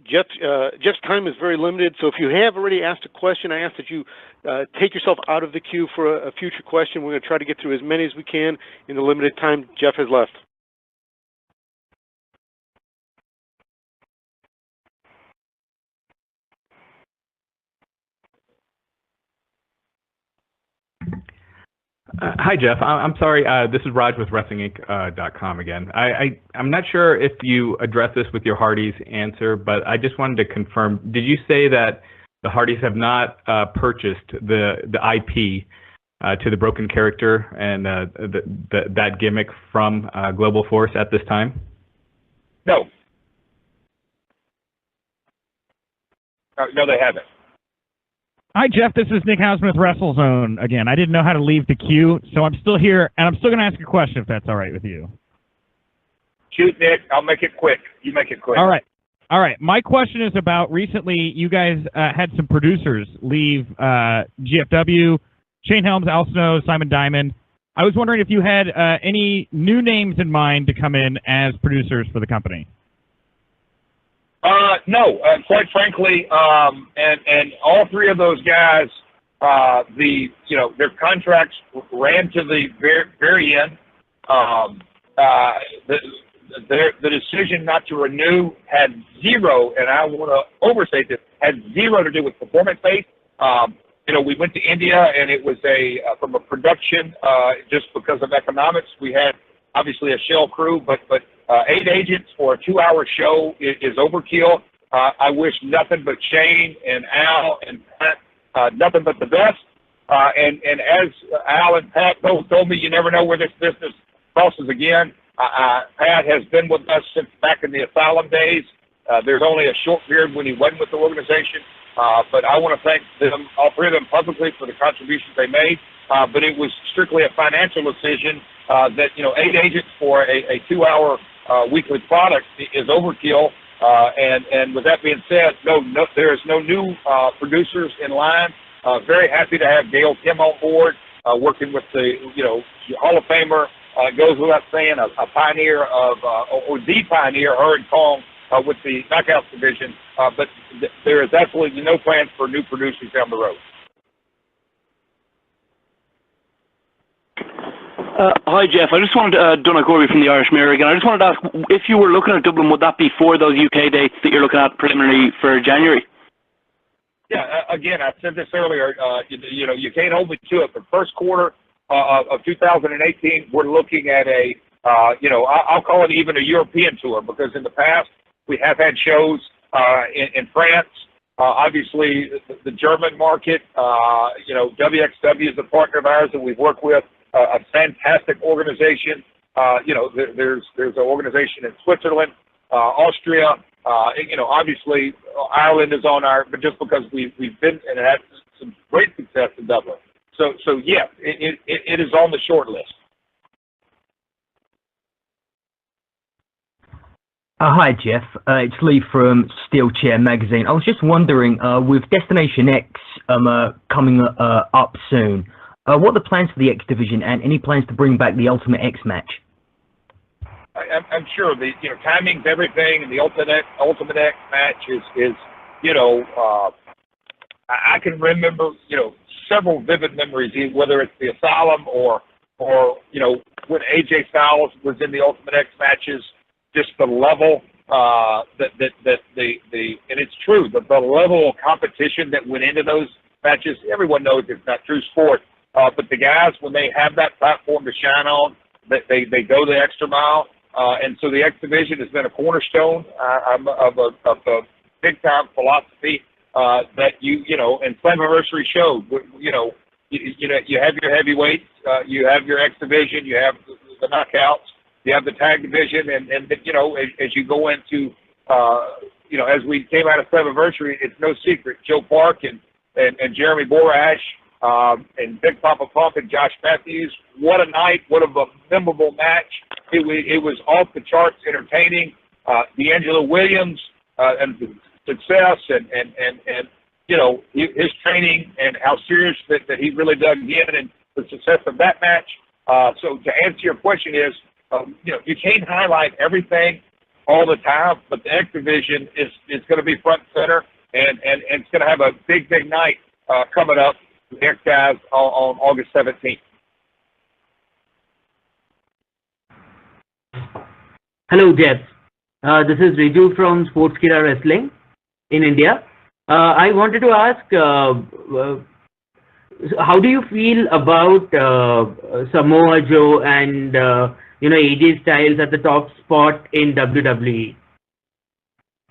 Jeff's time is very limited, so if you have already asked a question, I ask that you take yourself out of the queue for a future question. We're going to try to get through as many as we can in the limited time Jeff has left. Hi, Jeff. I'm sorry. This is Raj with WrestlingInc.com again. I'm not sure if you addressed this with your Hardys answer, but I just wanted to confirm. Did you say that the Hardys have not purchased the IP to the broken character and that gimmick from Global Force at this time? No. No, they haven't. Hi, Jeff. This is Nick Hausman with WrestleZone again. I didn't know how to leave the queue, so I'm still here, and I'm still going to ask a question if that's all right with you. Shoot, Nick. I'll make it quick. You make it quick. All right. All right. My question is about recently you guys had some producers leave GFW, Shane Helms, Al Snow, Simon Diamond. I was wondering if you had any new names in mind to come in as producers for the company. No, quite frankly, and all three of those guys, their contracts ran to the very end. The decision not to renew had zero, and I want to overstate this, had zero to do with performance-based. We went to India, and it was from a production, just because of economics. We had obviously a shell crew, but 8 agents for a 2-hour show is overkill. I wish nothing but Shane and Al and Pat, nothing but the best. And as Al and Pat both told me, you never know where this business crosses again. Pat has been with us since back in the Asylum days. There's only a short period when he wasn't with the organization. But I want to thank them, all three of them, publicly for the contributions they made. But it was strictly a financial decision that 8 agents for a 2-hour weekly product is overkill. And with that being said, no, there is no new producers in line. Very happy to have Gail Kim on board, working with the Hall of Famer. Goes without saying, a pioneer of or the pioneer, her and Kong, with the Knockouts division. But there is absolutely no plans for new producers down the road. Hi, Jeff. I just wanted Donna Corby from the Irish Mirror again. I just wanted to ask, if you were looking at Dublin, would that be for those UK dates that you're looking at preliminary for January? Yeah, again, I said this earlier, you can't hold me to it, but first quarter of 2018, we're looking at I'll call it even a European tour, because in the past, we have had shows in France, obviously the German market, WXW is a partner of ours that we've worked with, a fantastic organization. There's an organization in Switzerland, Austria, obviously Ireland is on but just because we've been and had some great success in Dublin. So yeah, it is on the short list. Hi, Jeff. It's Lee from Steel Chair Magazine. I was just wondering, with Destination X coming up soon, what are the plans for the X Division, and any plans to bring back the Ultimate X match? I'm sure the timing's everything, and the Ultimate X match is I can remember several vivid memories, whether it's the Asylum or when AJ Styles was in the Ultimate X matches, just the level that and it's true, the level of competition that went into those matches. Everyone knows it's not true sport, but the guys, when they have that platform to shine on, they go the extra mile, and so the X Division has been a cornerstone of a big time philosophy that and Slammiversary showed. You have your heavyweights, you have your X Division, you have the knockouts, you have the tag division, and as you go into as we came out of Slammiversary, it's no secret Joe Park and Jeremy Borash and Big Papa Pump and Josh Matthews. What a night! What a memorable match! It was off the charts entertaining. D'Angelo Williams and the success and his training and how serious that he really dug in, and the success of that match. So to answer your question is, you can't highlight everything all the time, but the X Division is going to be front and center, and it's going to have a big night coming up with the X guys on August 17th. Hello, Jeff. This is Riju from Sportskira Wrestling in India. I wanted to ask, how do you feel about Samoa Joe and AJ Styles at the top spot in WWE?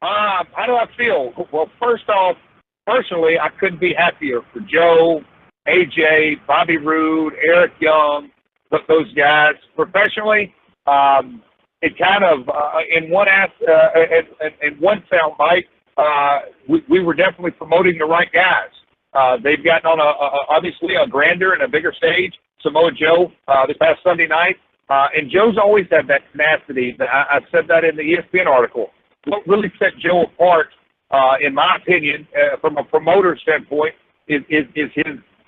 How do I feel? Well, first off, personally, I couldn't be happier for Joe, AJ, Bobby Roode, Eric Young, those guys. Professionally, it kind of in one sound bite, we were definitely promoting the right guys. They've gotten on obviously a grander and a bigger stage. Samoa Joe this past Sunday night, and Joe's always had that tenacity. I said that in the ESPN article. What really set Joe apart, in my opinion, from a promoter standpoint, is his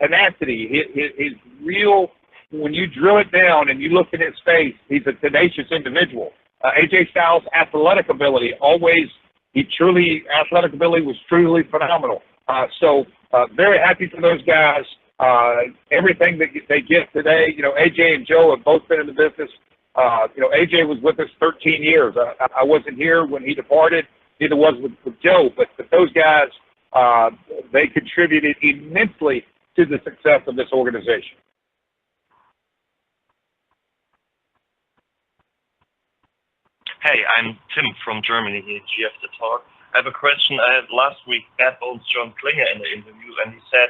tenacity, his real. When you drill it down and you look in his face, he's a tenacious individual. AJ Styles' athletic ability athletic ability was truly phenomenal. So very happy for those guys. Everything that they get today, AJ and Joe have both been in the business. AJ was with us 13 years. I wasn't here when he departed. Neither was with Joe. But those guys, they contributed immensely to the success of this organization. Hey, I'm Tim from Germany here, GF The Talk. I have a question. I had last week Bad Bones John Klinger in the interview, and he said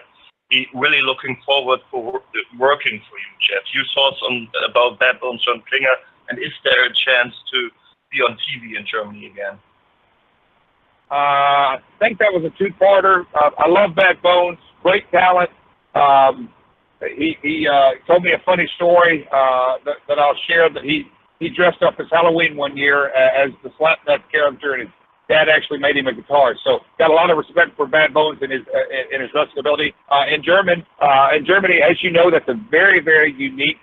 he's really looking forward for working for you, Jeff. Your thoughts about Bad Bones John Klinger, and is there a chance to be on TV in Germany again? I think that was a two-parter. I love Bad Bones, great talent. He told me a funny story that I'll share, that he dressed up as Halloween one year as the Slapnut character, and his dad actually made him a guitar. So got a lot of respect for Bad Bones and his wrestling ability. In Germany, as you know, that's a very, very unique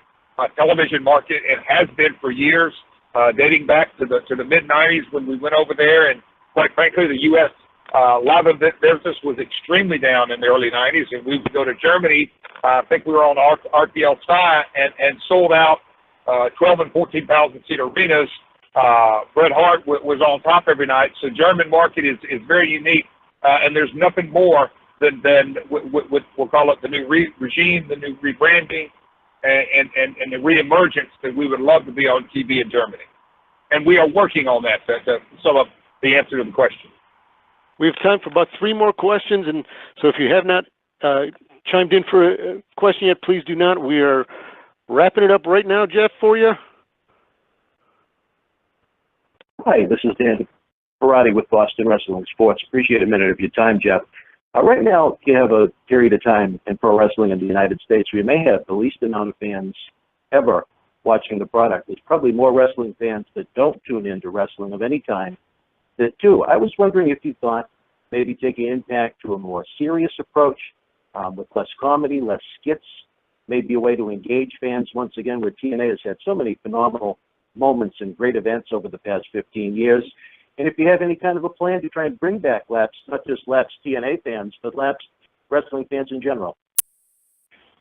television market. It has been for years, dating back to the mid-'90s when we went over there. And quite frankly, the U.S. live event business was extremely down in the early '90s, and we would go to Germany. I think we were on RTL Sky and sold out 12 and 14,000 seat arenas. Bret Hart was on top every night. So German market is very unique, and there's nothing more than we'll call it the new regime, the new rebranding, and the reemergence that we would love to be on TV in Germany. And we are working on that to sum up the answer to the question. We have time for about 3 more questions, and so if you have not chimed in for a question yet, please do not. We are wrapping it up right now, Jeff, for you. Hi, this is Dan Parati with Boston Wrestling Sports. Appreciate a minute of your time, Jeff. Right now, you have a period of time in pro wrestling in the United States where you may have the least amount of fans ever watching the product. There's probably more wrestling fans that don't tune into wrestling of any kind that do. I was wondering if you thought maybe taking Impact to a more serious approach with less comedy, less skits, maybe a way to engage fans once again, where TNA has had so many phenomenal moments and great events over the past 15 years. And if you have any kind of a plan to try and bring back lapsed, not just lapsed TNA fans, but lapsed wrestling fans in general.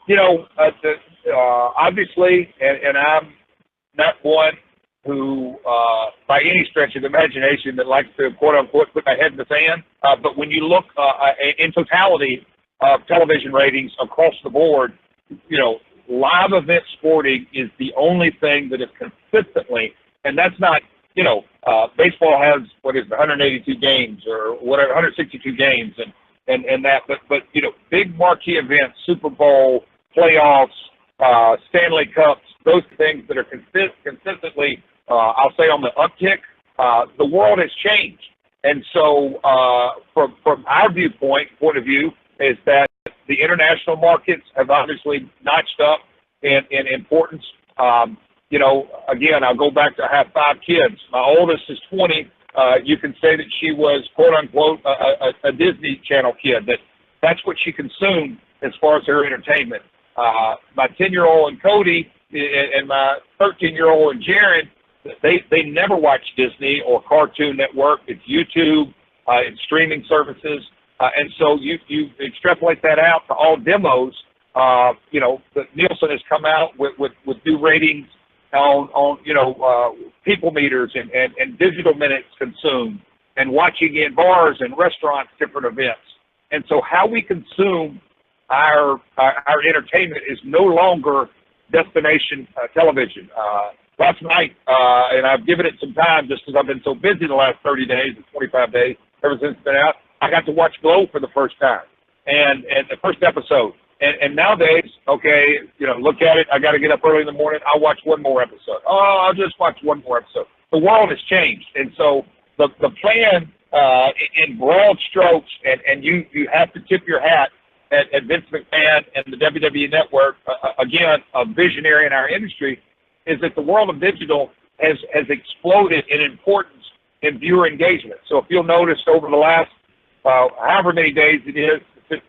You know, obviously, and I'm not one who, by any stretch of imagination, that likes to, quote-unquote, put my head in the sand. But when you look in totality of television ratings across the board, you know, live event sporting is the only thing that is consistently, and that's not, you know, baseball has, 182 games or whatever, 162 games and that, but you know, big marquee events, Super Bowl, playoffs, Stanley Cups, those things that are consistently, I'll say, on the uptick. The world has changed, and so from our point of view, is that the international markets have obviously notched up in importance. You know, again, I'll go back to I have 5 kids. My oldest is 20. You can say that she was, quote unquote, a Disney Channel kid. That's what she consumed as far as her entertainment. My 10-year-old and Cody and my 13-year-old and Jarrett, they never watch Disney or Cartoon Network. It's YouTube, it's streaming services. And so you extrapolate that out to all demos. You know, Nielsen has come out with new ratings on you know, people meters and digital minutes consumed and watching in bars and restaurants, different events. And so how we consume our entertainment is no longer destination television. Last night, and I've given it some time just because I've been so busy the last 30 days and 25 days ever since it's been out, I got to watch Glow for the first time and the first episode. And nowadays, okay, you know, look at it. I got to get up early in the morning. I'll watch one more episode. Oh, I'll just watch one more episode. The world has changed. And so the plan in broad strokes, and you have to tip your hat at Vince McMahon and the WWE Network, again, a visionary in our industry, is that the world of digital has exploded in importance in viewer engagement. So if you'll notice over the last however many days it is,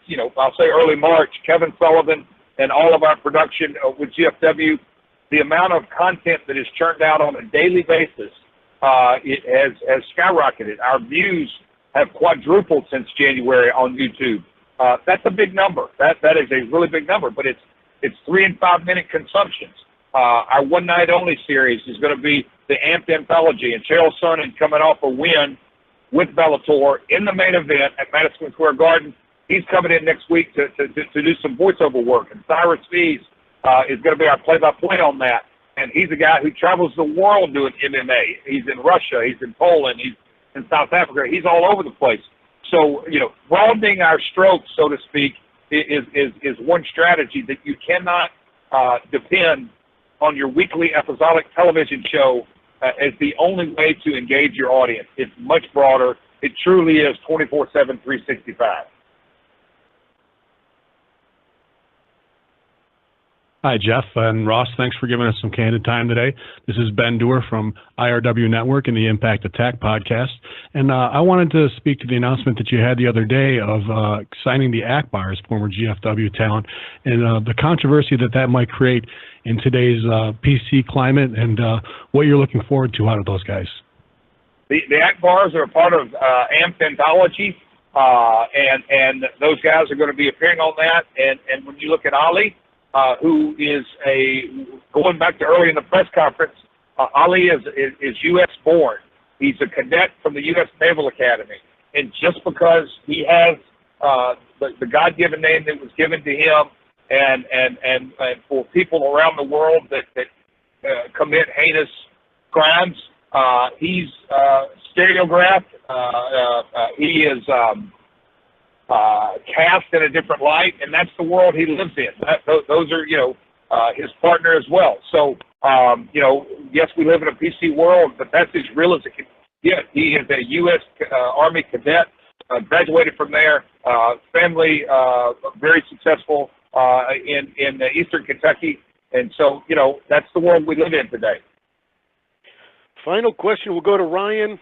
you know, I'll say early March, Kevin Sullivan and all of our production with GFW, the amount of content that is churned out on a daily basis, it has skyrocketed. Our views have quadrupled since January on YouTube. That's a big number. That is a really big number, but it's 3 and 5 minute consumptions. Our one night only series is going to be the Amped Anthology, and Chael Sonnen coming off a win with Bellator in the main event at Madison Square Garden. He's coming in next week to do some voiceover work, and Cyrus Fees is going to be our play-by-play on that. And he's a guy who travels the world doing MMA. He's in Russia, he's in Poland, he's in South Africa. He's all over the place. So, you know, broadening our strokes, so to speak, is one strategy that you cannot depend on your weekly episodic television show as the only way to engage your audience. It's much broader. It truly is 24/7, 365. Hi, Jeff and Ross. Thanks for giving us some candid time today. This is Ben Dewar from IRW Network and the Impact Attack podcast. And I wanted to speak to the announcement that you had the other day of signing the Akbar as former GFW talent and the controversy that might create in today's PC climate and what you're looking forward to out of those guys. The Akbars are a part of Amped Anthology, and those guys are going to be appearing on that. And when you look at Ali, who is going back to early in the press conference, Ali is U.S. born. He's a cadet from the U.S. Naval Academy. And just because he has the God-given name that was given to him and for people around the world that commit heinous crimes, he's stereographed. He is cast in a different light, and that's the world he lives in. Those are, you know, his partner as well. So, you know, yes, we live in a PC world, but that's as real as it can get. He is a U.S. Army cadet, graduated from there, family very successful in Eastern Kentucky, and so, you know, that's the world we live in today. Final question, we'll go to Ryan.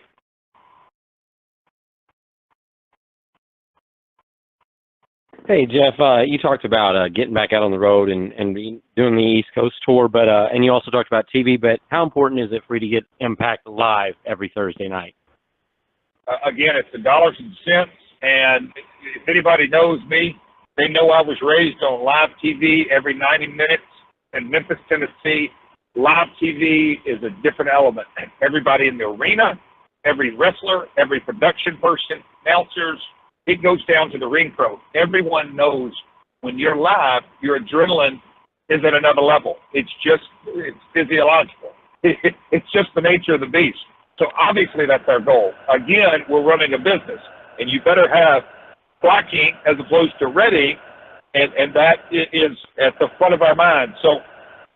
Hey, Jeff, you talked about getting back out on the road and doing the East Coast tour, but and you also talked about TV, but how important is it for you to get Impact live every Thursday night? Again, it's the dollars and cents, and if anybody knows me, they know I was raised on live TV every 90 minutes in Memphis, Tennessee. Live TV is a different element. Everybody in the arena, every wrestler, every production person, announcers, it goes down to the ring pro. Everyone knows when you're live, your adrenaline is at another level. It's physiological. It's just the nature of the beast. So obviously that's our goal. Again, we're running a business, and you better have blocking as opposed to ready, and that is at the front of our mind. So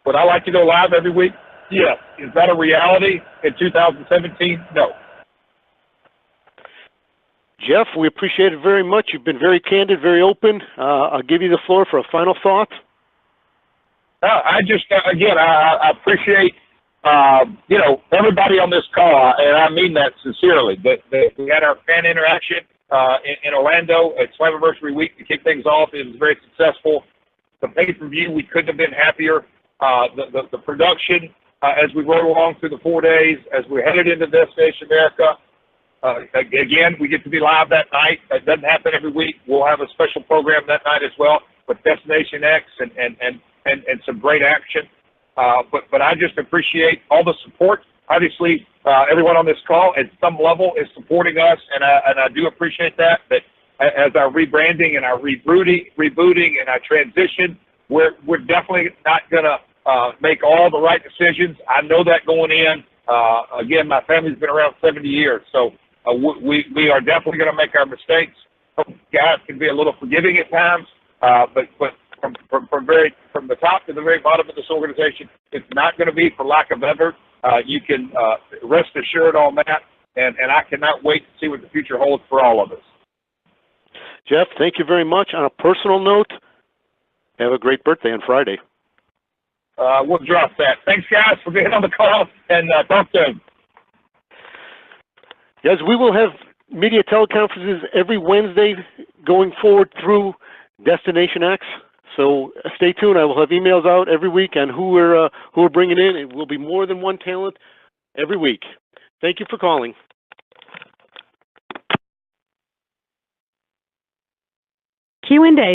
would I like to go live every week? Yes. Is that a reality in 2017? No. Jeff, we appreciate it very much. You've been very candid, very open. I'll give you the floor for a final thought. I just, again, I appreciate, everybody on this call, and I mean that sincerely. We had our fan interaction in Orlando at Slammiversary Week to kick things off. It was very successful. The pay-per-view, we couldn't have been happier. The production, as we rode along through the 4 days, as we're headed into Destination America, again, we get to be live that night. That doesn't happen every week. We'll have a special program that night as well with Destination X and some great action. But I just appreciate all the support. Obviously, everyone on this call at some level is supporting us, and I do appreciate that. But as our rebranding and our rebooting and our transition, we're definitely not going to make all the right decisions. I know that going in. Again, my family's been around 70 years, so we are definitely going to make our mistakes. Guys can be a little forgiving at times, but from the top to the very bottom of this organization, it's not going to be for lack of effort. You can rest assured on that, and I cannot wait to see what the future holds for all of us. Jeff, thank you very much. On a personal note, have a great birthday on Friday. We'll drop that. Thanks, guys, for being on the call, and talk soon. Yes, we will have media teleconferences every Wednesday going forward through Destination X. So stay tuned. I will have emails out every week on who we're bringing in. It will be more than one talent every week. Thank you for calling. Q&A.